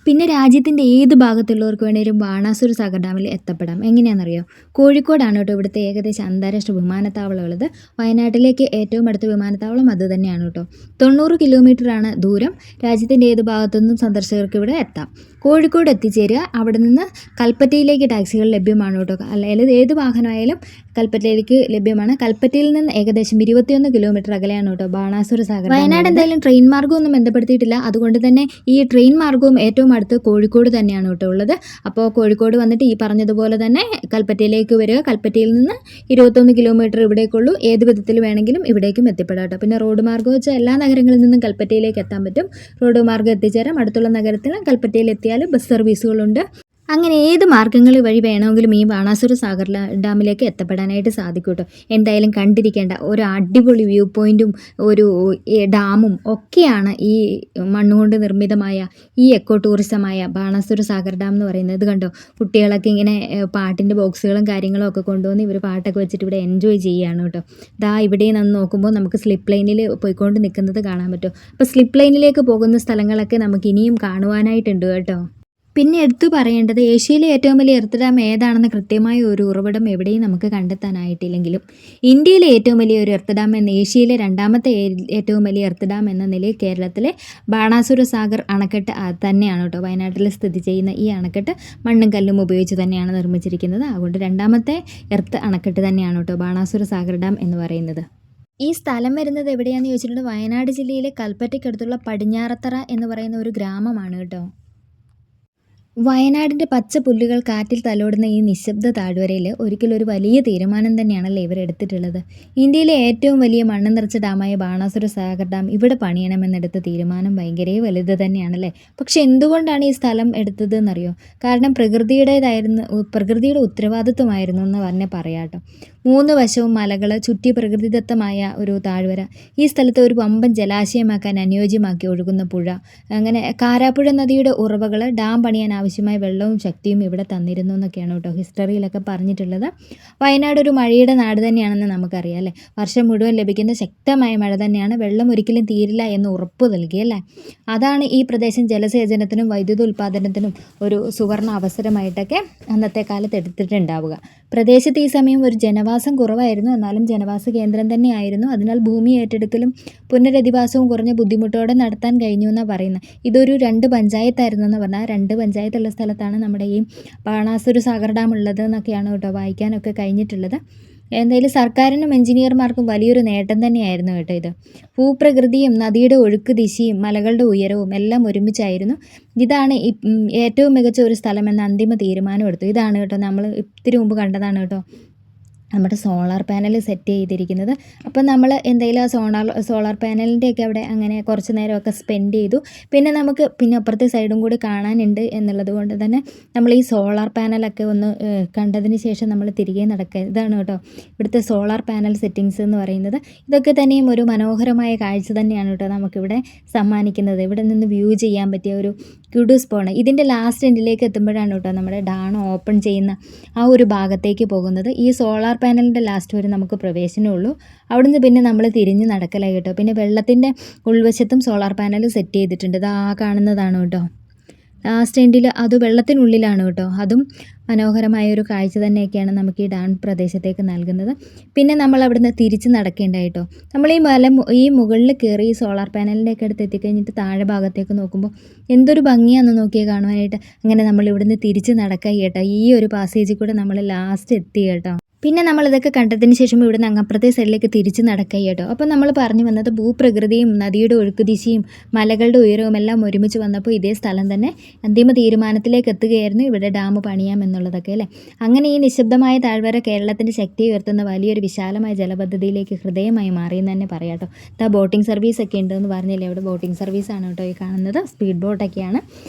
S1: പിന്നെ രാജ്യത്തിൻ്റെ ഏത് ഭാഗത്തുള്ളവർക്ക് വേണേലും ബാണാസുര സാഗർ ഡാമിൽ എത്തപ്പെടാം. എങ്ങനെയാണെന്നറിയോ? കോഴിക്കോടാണ് കേട്ടോ ഇവിടുത്തെ ഏകദേശം അന്താരാഷ്ട്ര വിമാനത്താവളം ഉള്ളത്. വയനാട്ടിലേക്ക് ഏറ്റവും അടുത്ത വിമാനത്താവളം അത് തന്നെയാണ് കേട്ടോ. 90 കിലോമീറ്ററാണ് ദൂരം. രാജ്യത്തിൻ്റെ ഏത് ഭാഗത്തുനിന്നും സന്ദർശകർക്ക് ഇവിടെ എത്താം. കോഴിക്കോട് എത്തിച്ചേരുക. അവിടെ നിന്ന് കൽപ്പറ്റയിലേക്ക് ടാക്സികൾ ലഭ്യമാണ് കേട്ടോ. അല്ലെങ്കിൽ ഏത് വാഹനമായാലും കൽപ്പറ്റയിലേക്ക് ലഭ്യമാണ്. കൽപ്പറ്റയിൽ നിന്ന് ഏകദേശം 21 കിലോമീറ്റർ അകലെയാണ് കേട്ടോ ബാണാസുര സാഗർ. വയനാട് എന്തായാലും ട്രെയിൻ മാർഗ്ഗമൊന്നും ബന്ധപ്പെടുത്തിയിട്ടില്ല. അതുകൊണ്ട് തന്നെ ഈ ട്രെയിൻ മാർഗ്ഗവും ഏറ്റവും അടുത്ത് കോഴിക്കോട് തന്നെയാണ് കേട്ടോ ഉള്ളത്. അപ്പോൾ കോഴിക്കോട് വന്നിട്ട് ഈ പറഞ്ഞതുപോലെ തന്നെ കൽപ്പറ്റയിലേക്ക് വരിക. കൽപ്പറ്റയിൽ നിന്ന് 21 കിലോമീറ്റർ ഇവിടേക്കുള്ളൂ. ഏത് വിധത്തിൽ വേണമെങ്കിലും ഇവിടേക്കും എത്തിപ്പെടാം കേട്ടോ. പിന്നെ റോഡ് മാർഗ്ഗം വെച്ചാൽ എല്ലാ നഗരങ്ങളിൽ നിന്നും കൽപ്പറ്റയിലേക്ക് എത്താൻ പറ്റും. റോഡ് മാർഗ്ഗം എത്തിച്ചേരാം. അടുത്തുള്ള നഗരത്തിൽ കൽപ്പറ്റയിൽ എത്തിയാൽ ബസ് സർവീസുകളുണ്ട്. അങ്ങനെ ഏത് മാർഗ്ഗങ്ങൾ വഴി വേണമെങ്കിലും ഈ ബാണാസുര സാഗർ ഡാമിലേക്ക് എത്തപ്പെടാനായിട്ട് സാധിക്കും കേട്ടോ. എന്തായാലും കണ്ടിരിക്കേണ്ട ഒരു അടിപൊളി വ്യൂ പോയിൻറ്റും ഒരു ഡാമും ഒക്കെയാണ് ഈ മണ്ണുകൊണ്ട് നിർമ്മിതമായ ഈ എക്കോ ടൂറിസമായ ബാണാസുര സാഗർ ഡാം എന്ന് പറയുന്നത്. ഇത് കണ്ടോ, കുട്ടികളൊക്കെ ഇങ്ങനെ പാട്ടിൻ്റെ ബോക്സുകളും കാര്യങ്ങളും ഒക്കെ കൊണ്ടുവന്ന് ഇവർ പാട്ടൊക്കെ വെച്ചിട്ട് ഇവിടെ എൻജോയ് ചെയ്യുകയാണ് കേട്ടോ. ദാ ഇവിടെ നിന്ന് നോക്കുമ്പോൾ നമുക്ക് സ്ലിപ്പ് ലൈനിൽ പോയിക്കൊണ്ട് നിൽക്കുന്നത് കാണാൻ പറ്റും. അപ്പോൾ സ്ലിപ്പ് ലൈനിലേക്ക് പോകുന്ന സ്ഥലങ്ങളൊക്കെ നമുക്ക് ഇനിയും കാണുവാനായിട്ടുണ്ട് കേട്ടോ. പിന്നെ എടുത്തു പറയേണ്ടത് ഏഷ്യയിലെ ഏറ്റവും വലിയ എർത്ത് ഡാം ഏതാണെന്ന് കൃത്യമായ ഒരു ഉറവിടം എവിടെയും നമുക്ക് കണ്ടെത്താനായിട്ടില്ലെങ്കിലും ഇന്ത്യയിലെ ഏറ്റവും വലിയ ഒരു എർത്ത് ഡാം എന്ന ഏഷ്യയിലെ രണ്ടാമത്തെ ഏറ്റവും വലിയ എർത്ത് ഡാം എന്ന നിലയിൽ കേരളത്തിലെ ബാണാസുര സാഗർ അണക്കെട്ട് തന്നെയാണ് കേട്ടോ. വയനാട്ടിൽ സ്ഥിതി ചെയ്യുന്ന ഈ അണക്കെട്ട് മണ്ണും കല്ലും ഉപയോഗിച്ച് തന്നെയാണ് നിർമ്മിച്ചിരിക്കുന്നത്. അതുകൊണ്ട് രണ്ടാമത്തെ എർത്ത് അണക്കെട്ട് തന്നെയാണ് കേട്ടോ ബാണാസുര സാഗർ ഡാം എന്ന് പറയുന്നത്. ഈ സ്ഥലം വരുന്നത് എവിടെയാണെന്ന് ചോദിച്ചിട്ടുണ്ടെങ്കിൽ വയനാട് ജില്ലയിലെ കൽപ്പറ്റയ്ക്കടുത്തുള്ള പടിഞ്ഞാറത്തറ എന്ന് പറയുന്ന ഒരു ഗ്രാമമാണ് കേട്ടോ. വയനാടിൻ്റെ പച്ച പുല്ലുകൾ കാറ്റിൽ തലോടുന്ന ഈ നിശബ്ദ താഴ്വരയിൽ ഒരിക്കലും ഒരു വലിയ തീരുമാനം തന്നെയാണല്ലോ ഇവരെടുത്തിട്ടുള്ളത്. ഇന്ത്യയിലെ ഏറ്റവും വലിയ മണ്ണ് നിറച്ച ഡാമായ ബാണാസുര സാഗർ ഡാം ഇവിടെ പണിയണമെന്നെടുത്ത തീരുമാനം ഭയങ്കര വലുത് തന്നെയാണല്ലേ. പക്ഷെ എന്തുകൊണ്ടാണ് ഈ സ്ഥലം എടുത്തത് എന്നറിയോ? കാരണം പ്രകൃതിയുടെ ഉത്തരവാദിത്വമായിരുന്നു എന്ന് തന്നെ പറയാട്ടോ. 3 വശവും മലകൾ ചുറ്റി പ്രകൃതിദത്തമായ ഒരു താഴ്വര. ഈ സ്ഥലത്ത് ഒരു വമ്പൻ ജലാശയമാക്കാൻ അനുയോജ്യമാക്കി ഒഴുകുന്ന പുഴ. അങ്ങനെ കാരാപ്പുഴ നദിയുടെ ഉറവകൾ ഡാം പണിയാൻ ആവശ്യമായ വെള്ളവും ശക്തിയും ഇവിടെ തന്നിരുന്നു എന്നൊക്കെയാണ് കേട്ടോ ഹിസ്റ്ററിയിലൊക്കെ പറഞ്ഞിട്ടുള്ളത്. വയനാട് ഒരു മഴയുടെ നാട് തന്നെയാണെന്ന് നമുക്കറിയാം അല്ലേ. വർഷം മുഴുവൻ ലഭിക്കുന്ന ശക്തമായ മഴ തന്നെയാണ്. വെള്ളം ഒരിക്കലും തീരില്ല എന്ന് ഉറപ്പ് നൽകിയല്ലേ. അതാണ് ഈ പ്രദേശം ജലസേചനത്തിനും വൈദ്യുത ഉൽപ്പാദനത്തിനും ഒരു സുവർണ അവസരമായിട്ടൊക്കെ അന്നത്തെ കാലത്ത് എടുത്തിട്ടുണ്ടാവുക. പ്രദേശത്ത് ഈ സമയം ഒരു ജനവാസം കുറവായിരുന്നു. എന്നാലും ജനവാസ കേന്ദ്രം തന്നെയായിരുന്നു. അതിനാൽ ഭൂമി ഏറ്റെടുക്കലും പുനരധിവാസവും കുറഞ്ഞ ബുദ്ധിമുട്ടോടെ നടത്താൻ കഴിഞ്ഞു എന്നാണ് പറയുന്നത്. ഇതൊരു 2 പഞ്ചായത്തായിരുന്നു എന്ന് പറഞ്ഞാൽ 2 പഞ്ചായത്തുള്ള സ്ഥലത്താണ് നമ്മുടെ ഈ ബാണാസുര സാഗർ ഡാം ഉള്ളത് എന്നൊക്കെയാണ് കേട്ടോ വായിക്കാനൊക്കെ കഴിഞ്ഞിട്ടുള്ളത്. എന്തായാലും സർക്കാരിനും എഞ്ചിനീയർമാർക്കും വലിയൊരു നേട്ടം തന്നെയായിരുന്നു കേട്ടോ ഇത്. ഭൂപ്രകൃതിയും നദിയുടെ ഒഴുക്ക് ദിശയും മലകളുടെ ഉയരവും എല്ലാം ഒരുമിച്ചായിരുന്നു. ഇതാണ് ഏറ്റവും മികച്ച ഒരു സ്ഥലമെന്ന അന്തിമ തീരുമാനം എടുത്തു. ഇതാണ് കേട്ടോ നമ്മൾ ഇത്തിരി മുമ്പ് കണ്ടതാണ് കേട്ടോ നമ്മുടെ സോളാർ പാനൽ സെറ്റ് ചെയ്തിരിക്കുന്നത്. അപ്പം നമ്മൾ എന്തെങ്കിലും ആ സോളാർ പാനലിൻ്റെയൊക്കെ അവിടെ അങ്ങനെ കുറച്ച് നേരമൊക്കെ സ്പെൻഡ് ചെയ്തു. പിന്നെ നമുക്ക് അപ്പുറത്തെ സൈഡും കൂടി കാണാനുണ്ട് എന്നുള്ളത് കൊണ്ട് തന്നെ നമ്മൾ ഈ സോളാർ പാനലൊക്കെ ഒന്ന് കണ്ടതിന് ശേഷം നമ്മൾ തിരികെ നടക്കുക. ഇതാണ് കേട്ടോ ഇവിടുത്തെ സോളാർ പാനൽ സെറ്റിങ്സ് എന്ന് പറയുന്നത്. ഇതൊക്കെ തന്നെയും ഒരു മനോഹരമായ കാഴ്ച തന്നെയാണ് കേട്ടോ നമുക്കിവിടെ സമ്മാനിക്കുന്നത്. ഇവിടെ നിന്ന് വ്യൂ ചെയ്യാൻ പറ്റിയ ഒരു ക്യൂഡ് സ്പോണ്. ഇതിൻ്റെ ലാസ്റ്റ് എൻഡിലേക്ക് എത്തുമ്പോഴാണ് കേട്ടോ നമ്മുടെ ഡാം ഓപ്പൺ ചെയ്യുന്ന ആ ഒരു ഭാഗത്തേക്ക് പോകുന്നത്. ഈ സോളാർ പാനലിൻ്റെ ലാസ്റ്റ് വരെ നമുക്ക് പ്രവേശനമുള്ളൂ. അവിടുന്ന് പിന്നെ നമ്മൾ തിരിഞ്ഞ് നടക്കലായി കേട്ടോ. പിന്നെ വെള്ളത്തിൻ്റെ ഉൾവശത്തും സോളാർ പാനൽ സെറ്റ് ചെയ്തിട്ടുണ്ട്. ഇത് കാണുന്നതാണ് കേട്ടോ ലാസ്റ്റ് എൻഡിൽ. അത് വെള്ളത്തിനുള്ളിലാണ് കേട്ടോ. അതും മനോഹരമായ ഒരു കാഴ്ച തന്നെയൊക്കെയാണ് നമുക്ക് ഈ ഡാം പ്രദേശത്തേക്ക് നൽകുന്നത്. പിന്നെ നമ്മൾ അവിടുന്ന് തിരിച്ച് നടക്കേണ്ടായിട്ടോ. നമ്മൾ ഈ മുകളിൽ കയറി ഈ സോളാർ പാനലിൻ്റെയൊക്കെ അടുത്ത് എത്തിക്കഴിഞ്ഞിട്ട് താഴെ ഭാഗത്തേക്ക് നോക്കുമ്പോൾ എന്തൊരു ഭംഗിയാണെന്ന് നോക്കിയാൽ കാണുവാനായിട്ട്. അങ്ങനെ നമ്മൾ ഇവിടുന്ന് തിരിച്ച് നടക്കുക കേട്ടോ. ഈ ഒരു പാസേജിൽ കൂടെ നമ്മൾ ലാസ്റ്റ് എത്തി കേട്ടോ. പിന്നെ നമ്മളിതൊക്കെ കണ്ടതിന് ശേഷം ഇവിടുന്ന് അങ്ങപ്പുറത്തെ സൈഡിലേക്ക് തിരിച്ച് നടക്കുക കേട്ടോ. അപ്പോൾ നമ്മൾ പറഞ്ഞു വന്നത് ഭൂപ്രകൃതിയും നദിയുടെ ഒഴുക്കുദിശയും മലകളുടെ ഉയരവും എല്ലാം ഒരുമിച്ച് വന്നപ്പോൾ ഇതേ സ്ഥലം തന്നെ അന്തിമ തീരുമാനത്തിലേക്ക് എത്തുകയായിരുന്നു. ഇവിടെ ഡാം പണിയാം എന്നുള്ളതൊക്കെ അല്ലേ. അങ്ങനെ ഈ നിശബ്ദമായ താഴ്വര കേരളത്തിൻ്റെ ശക്തി ഉയർത്തുന്ന വലിയൊരു വിശാലമായ ജലപദ്ധതിയിലേക്ക് ഹൃദയമായി മാറിയെന്ന് തന്നെ പറയാം കേട്ടോ. ബോട്ടിംഗ് സർവീസൊക്കെ ഉണ്ടെന്ന് പറഞ്ഞില്ലേ. അവിടെ ബോട്ടിംഗ് സർവീസാണ് കേട്ടോ ഈ കാണുന്നത്. സ്പീഡ് ബോട്ടൊക്കെയാണ്.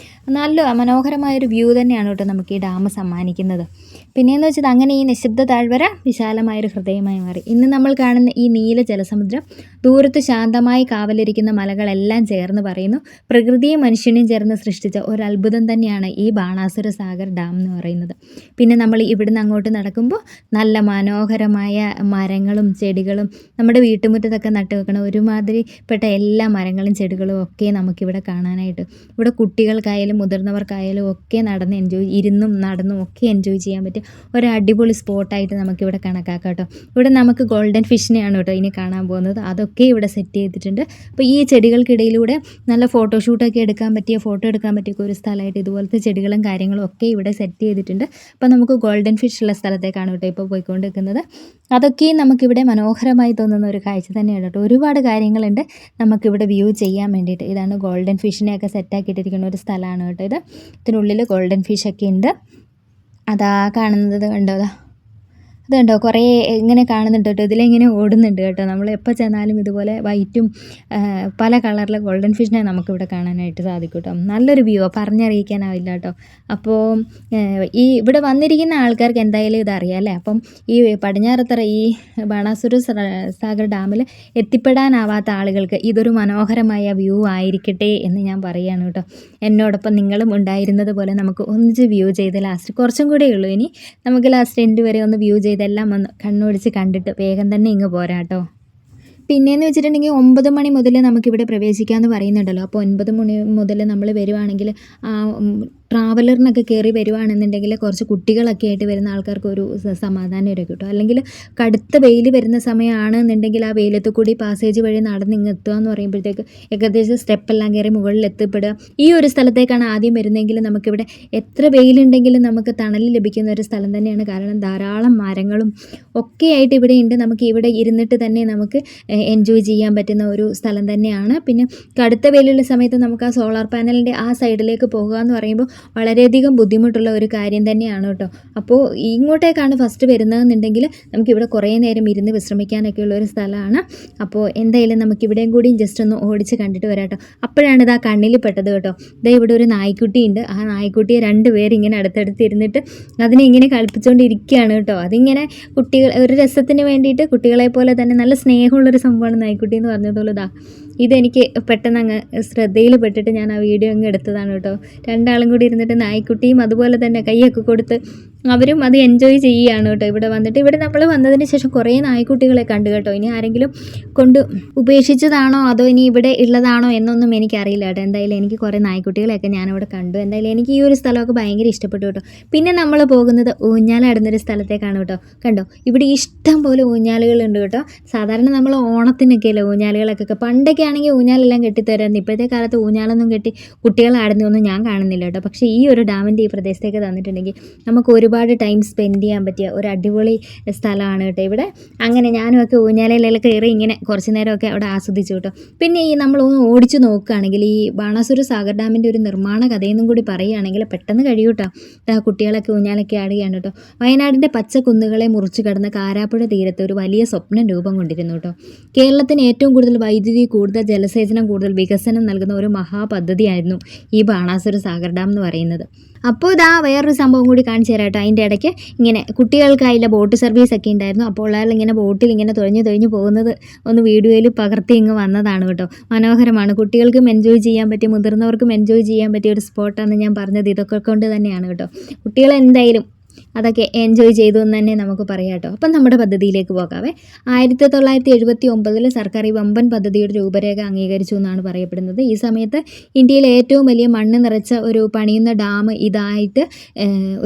S1: നല്ല മനോഹരമായൊരു വ്യൂ തന്നെയാണ് കേട്ടോ നമുക്ക് ഈ ഡാം സമ്മാനിക്കുന്നത്. പിന്നെയെന്ന് വെച്ചാൽ അങ്ങനെ ഈ നിശബ്ദ താഴ്വര വിശാലമായൊരു ഹൃദയമായി മാറി. ഇന്ന് നമ്മൾ കാണുന്ന ഈ നീല ജലസമുദ്രം, ദൂരത്ത് ശാന്തമായി കാവലിരിക്കുന്ന മലകളെല്ലാം ചേർന്ന് പറയുന്നു, പ്രകൃതിയും മനുഷ്യനെയും ചേർന്ന് സൃഷ്ടിച്ച ഒരു അത്ഭുതം തന്നെയാണ് ഈ ബാണാസുര സാഗർ ഡാം എന്ന് പറയുന്നത്. പിന്നെ നമ്മൾ ഇവിടുന്ന് അങ്ങോട്ട് നടക്കുമ്പോൾ നല്ല മനോഹരമായ മരങ്ങളും ചെടികളും, നമ്മുടെ വീട്ടുമുറ്റത്തൊക്കെ നട്ട് വെക്കണ ഒരുമാതിരിപ്പെട്ട എല്ലാ മരങ്ങളും ചെടികളും ഒക്കെ നമുക്കിവിടെ കാണാനായിട്ട്, ഇവിടെ കുട്ടികൾക്കായാലും മുതിർന്നവർക്കായാലും ഒക്കെ ഇരുന്നും നടന്നും ഒക്കെ എൻജോയ് ചെയ്യാൻ പറ്റിയ ഒരു അടിപൊളി സ്പോട്ടായിട്ട് നമുക്കിവിടെ കണക്കാക്കാം കേട്ടോ. ഇവിടെ നമുക്ക് ഗോൾഡൻ ഫിഷിനെയാണ് കേട്ടോ ഇനി കാണാൻ പോകുന്നത്. അതൊക്കെ ഇവിടെ സെറ്റ് ചെയ്തിട്ടുണ്ട്. അപ്പോൾ ഈ ചെടികൾക്കിടയിലൂടെ നല്ല ഫോട്ടോഷൂട്ടൊക്കെ ഫോട്ടോ എടുക്കാൻ പറ്റിയ ഒരു സ്ഥലമായിട്ട് ഇതുപോലത്തെ ചെടികളും കാര്യങ്ങളും ഒക്കെ ഇവിടെ സെറ്റ് ചെയ്തിട്ടുണ്ട്. അപ്പോൾ നമുക്ക് ഗോൾഡൻ ഫിഷ് ഉള്ള സ്ഥലത്തേക്കാണ് കേട്ടോ ഇപ്പോൾ പോയിക്കൊണ്ടിരിക്കുന്നത്. അതൊക്കെയും നമുക്കിവിടെ മനോഹരമായി തോന്നുന്ന ഒരു കാഴ്ച തന്നെയാണ് കേട്ടോ. ഒരുപാട് കാര്യങ്ങളുണ്ട് നമുക്കിവിടെ വ്യൂ ചെയ്യാൻ വേണ്ടിയിട്ട്. ഇതാണ് ഗോൾഡൻ ഫിഷിനെയൊക്കെ സെറ്റാക്കിയിട്ടിരിക്കുന്ന ഒരു സ്ഥലമാണ് കേട്ടോ ഇത്. ഇതിനുള്ളിൽ ഗോൾഡൻ ഫിഷൊക്കെ ഉണ്ട്. അതാ കാണുന്നത് കണ്ടോ, അത് കണ്ടോ, കുറേ ഇങ്ങനെ കാണുന്നുണ്ട് കേട്ടോ. ഇതിലിങ്ങനെ ഓടുന്നുണ്ട് കേട്ടോ. നമ്മൾ എപ്പോൾ ചെന്നാലും ഇതുപോലെ വൈറ്റും പല കളറിലെ ഗോൾഡൻ ഫിഷിനെ നമുക്കിവിടെ കാണാനായിട്ട് സാധിക്കും കേട്ടോ. നല്ലൊരു വ്യൂ, പറഞ്ഞറിയിക്കാനാവില്ല കേട്ടോ. അപ്പോൾ ഈ ഇവിടെ വന്നിരിക്കുന്ന ആൾക്കാർക്ക് എന്തായാലും ഇതറിയാം അല്ലേ. അപ്പം ഈ പടിഞ്ഞാറത്തറ ഈ ബാണാസുര സാഗർ ഡാമിൽ എത്തിപ്പെടാനാവാത്ത ആളുകൾക്ക് ഇതൊരു മനോഹരമായ വ്യൂ ആയിരിക്കട്ടെ എന്ന് ഞാൻ പറയുകയാണ് കേട്ടോ. എന്നോടൊപ്പം നിങ്ങളും ഉണ്ടായിരുന്നത് പോലെ നമുക്ക് ഒന്നിച്ച് വ്യൂ ചെയ്ത് ലാസ്റ്റ് കുറച്ചും കൂടെ ഉള്ളൂ ഇനി, നമുക്ക് ലാസ്റ്റ് എൻഡ് വരെ ഒന്ന് വ്യൂ ഇതെല്ലാം ഒന്ന് കണ്ണോടിച്ച് കണ്ടിട്ട് വേഗം തന്നെ ഇങ്ങ് പോരാട്ടോ. പിന്നെയെന്ന് വെച്ചിട്ടുണ്ടെങ്കിൽ 9 മണി മുതൽ നമുക്കിവിടെ പ്രവേശിക്കാമെന്ന് പറയുന്നുണ്ടല്ലോ. അപ്പോൾ 9 മണി മുതൽ നമ്മൾ വരുവാണെങ്കിൽ ട്രാവലറിനൊക്കെ കയറി വരുവാണെന്നുണ്ടെങ്കിൽ കുറച്ച് കുട്ടികളൊക്കെ ആയിട്ട് വരുന്ന ആൾക്കാർക്ക് ഒരു സമാധാനം ഒരു കിട്ടും. അല്ലെങ്കിൽ കടുത്ത വെയിൽ വരുന്ന സമയമാണെന്നുണ്ടെങ്കിൽ ആ വെയിലത്ത് കൂടി പാസേജ് വഴി നടന്ന് ഇങ്ങ് എത്തുക എന്ന് പറയുമ്പോഴത്തേക്ക് ഏകദേശം സ്റ്റെപ്പെല്ലാം കയറി മുകളിൽ എത്തിപ്പെടുക. ഈ ഒരു സ്ഥലത്തേക്കാണ് ആദ്യം വരുന്നതെങ്കിൽ നമുക്കിവിടെ എത്ര വെയിലുണ്ടെങ്കിലും നമുക്ക് തണൽ ലഭിക്കുന്ന ഒരു സ്ഥലം തന്നെയാണ്. കാരണം ധാരാളം മരങ്ങളും ഒക്കെ ആയിട്ട് ഇവിടെ ഉണ്ട്. നമുക്ക് ഇവിടെ ഇരുന്നിട്ട് തന്നെ നമുക്ക് എൻജോയ് ചെയ്യാൻ പറ്റുന്ന ഒരു സ്ഥലം തന്നെയാണ്. പിന്നെ കടുത്ത വെയിലുള്ള സമയത്ത് നമുക്ക് ആ സോളാർ പാനലിൻ്റെ ആ സൈഡിലേക്ക് പോകുക എന്ന് പറയുമ്പോൾ വളരെയധികം ബുദ്ധിമുട്ടുള്ള ഒരു കാര്യം തന്നെയാണ് കേട്ടോ. അപ്പോൾ ഇങ്ങോട്ടേക്കാണ് ഫസ്റ്റ് വരുന്നതെന്നുണ്ടെങ്കിൽ നമുക്കിവിടെ കുറേ നേരം ഇരുന്ന് വിശ്രമിക്കാനൊക്കെ ഉള്ള ഒരു സ്ഥലമാണ്. അപ്പോൾ എന്തായാലും നമുക്കിവിടെയും കൂടിയും ജസ്റ്റ് ഒന്ന് ഓടിച്ച് കണ്ടിട്ട് വരാം കേട്ടോ. അപ്പോഴാണ് ഇതാ കണ്ണിൽ പെട്ടത് കേട്ടോ. ഇതാ ഇവിടെ ഒരു നായ്ക്കുട്ടിയുണ്ട്. ആ നായ്ക്കുട്ടിയെ 2 പേര് ഇങ്ങനെ അടുത്തടുത്ത് ഇരുന്നിട്ട് അതിനെ ഇങ്ങനെ കളിപ്പിച്ചുകൊണ്ടിരിക്കുകയാണ് കേട്ടോ. അതിങ്ങനെ കുട്ടികൾ ഒരു രസത്തിന് വേണ്ടിയിട്ട്, കുട്ടികളെ പോലെ തന്നെ നല്ല സ്നേഹമുള്ളൊരു സംഭവമാണ് നായ്ക്കുട്ടി എന്ന് പറഞ്ഞതുപോലെ. ഇതെനിക്ക് പെട്ടെന്ന് അങ്ങ് ശ്രദ്ധയിൽ പെട്ടിട്ട് ഞാൻ ആ വീഡിയോ അങ്ങ് എടുത്തതാണ് കേട്ടോ. 2 ആളും കൂടി ഇരുന്നിട്ട് നായ്ക്കുട്ടിയും അതുപോലെ തന്നെ കൈയൊക്കെ കൊടുത്ത് അവരും അത് എൻജോയ് ചെയ്യുകയാണ് കേട്ടോ. ഇവിടെ വന്നിട്ട് ഇവിടെ നമ്മൾ വന്നതിന് ശേഷം കുറേ നായ്ക്കുട്ടികളെ കണ്ടു കേട്ടോ. ഇനി ആരെങ്കിലും കൊണ്ട് ഉപേക്ഷിച്ചതാണോ അതോ ഇനി ഇവിടെ ഉള്ളതാണോ എന്നൊന്നും എനിക്കറിയില്ല കേട്ടോ. എന്തായാലും എനിക്ക് കുറേ നായ്ക്കുട്ടികളെയൊക്കെ ഞാനിവിടെ കണ്ടു. എന്തായാലും എനിക്ക് ഈ ഒരു സ്ഥലമൊക്കെ ഭയങ്കര ഇഷ്ടപ്പെട്ടു കേട്ടോ. പിന്നെ നമ്മൾ പോകുന്നത് ഊഞ്ഞാലാടുന്നൊരു സ്ഥലത്തേക്കാണ് കേട്ടോ. കണ്ടോ, ഇവിടെ ഇഷ്ടം പോലെ ഊഞ്ഞാലുകളുണ്ട് കേട്ടോ. സാധാരണ നമ്മൾ ഓണത്തിനൊക്കെയല്ലേ ഊഞ്ഞാലുകളൊക്കെ, പണ്ടൊക്കെ ആണെങ്കിൽ ഊഞ്ഞാലെല്ലാം കെട്ടിത്തരായിരുന്നു. ഇപ്പോഴത്തെ കാലത്ത് ഊഞ്ഞാലൊന്നും കെട്ടി കുട്ടികൾ ആടുന്നതൊന്നും ഞാൻ കാണുന്നില്ല കേട്ടോ. പക്ഷേ ഈ ഒരു ഡാമിൻ്റെ ഈ പ്രദേശത്തേക്ക് തന്നിട്ടുണ്ടെങ്കിൽ നമുക്ക് ഒരുപാട് ടൈം സ്പെൻഡ് ചെയ്യാൻ പറ്റിയ ഒരു അടിപൊളി സ്ഥലമാണ് കേട്ടോ ഇവിടെ. അങ്ങനെ ഞാനുമൊക്കെ ഊഞ്ഞാലയിലൊക്കെ കയറി ഇങ്ങനെ കുറച്ച് നേരമൊക്കെ അവിടെ ആസ്വദിച്ചു കേട്ടോ. പിന്നെ ഈ നമ്മളൊന്ന് ഓടിച്ചു നോക്കുകയാണെങ്കിൽ ഈ ബാണാസുര സാഗർ ഡാമിൻ്റെ ഒരു നിർമ്മാണ കഥയെന്നും കൂടി പറയുകയാണെങ്കിൽ പെട്ടെന്ന് കഴിയും കേട്ടോ. കുട്ടികളൊക്കെ ഊഞ്ഞാലൊക്കെ ആടുകയാണ് കേട്ടോ. വയനാടിൻ്റെ പച്ചക്കുന്നുകളെ മുറിച്ച് കടന്ന കാരാപ്പുഴ തീരത്ത് ഒരു വലിയ സ്വപ്നം രൂപം കൊണ്ടിരുന്നു കേട്ടോ. കേരളത്തിന് ഏറ്റവും കൂടുതൽ വൈദ്യുതി, കൂടുതൽ ജലസേചനം, കൂടുതൽ വികസനം നൽകുന്ന ഒരു മഹാപദ്ധതിയായിരുന്നു ഈ ബാണാസുര സാഗർ ഡാം എന്ന് പറയുന്നത്. അപ്പോൾ ഇതാ വേറൊരു സംഭവം കൂടി കാണിച്ചു തരാം കേട്ടോ. അതിൻ്റെ ഇടയ്ക്ക് ഇങ്ങനെ കുട്ടികൾക്കായുള്ള ബോട്ട് സർവീസ് ഒക്കെ ഉണ്ടായിരുന്നു. അപ്പോൾ ഇങ്ങനെ ബോട്ടിൽ ഇങ്ങനെ തുഴഞ്ഞു പോകുന്നത് ഒന്ന് വീഡിയോയിൽ പകർത്തി ഇങ്ങ് വന്നതാണ് കേട്ടോ. മനോഹരമാണ്. കുട്ടികൾക്കും എൻജോയ് ചെയ്യാൻ പറ്റിയ, മുതിർന്നവർക്കും എൻജോയ് ചെയ്യാൻ പറ്റിയ ഒരു സ്പോട്ടാണെന്ന് ഞാൻ പറഞ്ഞത് ഇതൊക്കെ കൊണ്ട് തന്നെയാണ് കേട്ടോ. കുട്ടികൾ എന്തായാലും അതൊക്കെ എൻജോയ് ചെയ്തു എന്ന് തന്നെ നമുക്ക് പറയാം കേട്ടോ. അപ്പം നമ്മുടെ പദ്ധതിയിലേക്ക് പോകാവേ. 1979 സർക്കാർ ഈ വമ്പൻ പദ്ധതിയുടെ രൂപരേഖ അംഗീകരിച്ചു എന്നാണ് പറയപ്പെടുന്നത്. ഈ സമയത്ത് ഇന്ത്യയിലെ ഏറ്റവും വലിയ മണ്ണ് നിറച്ച ഒരു പണിയുന്ന ഡാം ഇതായിട്ട്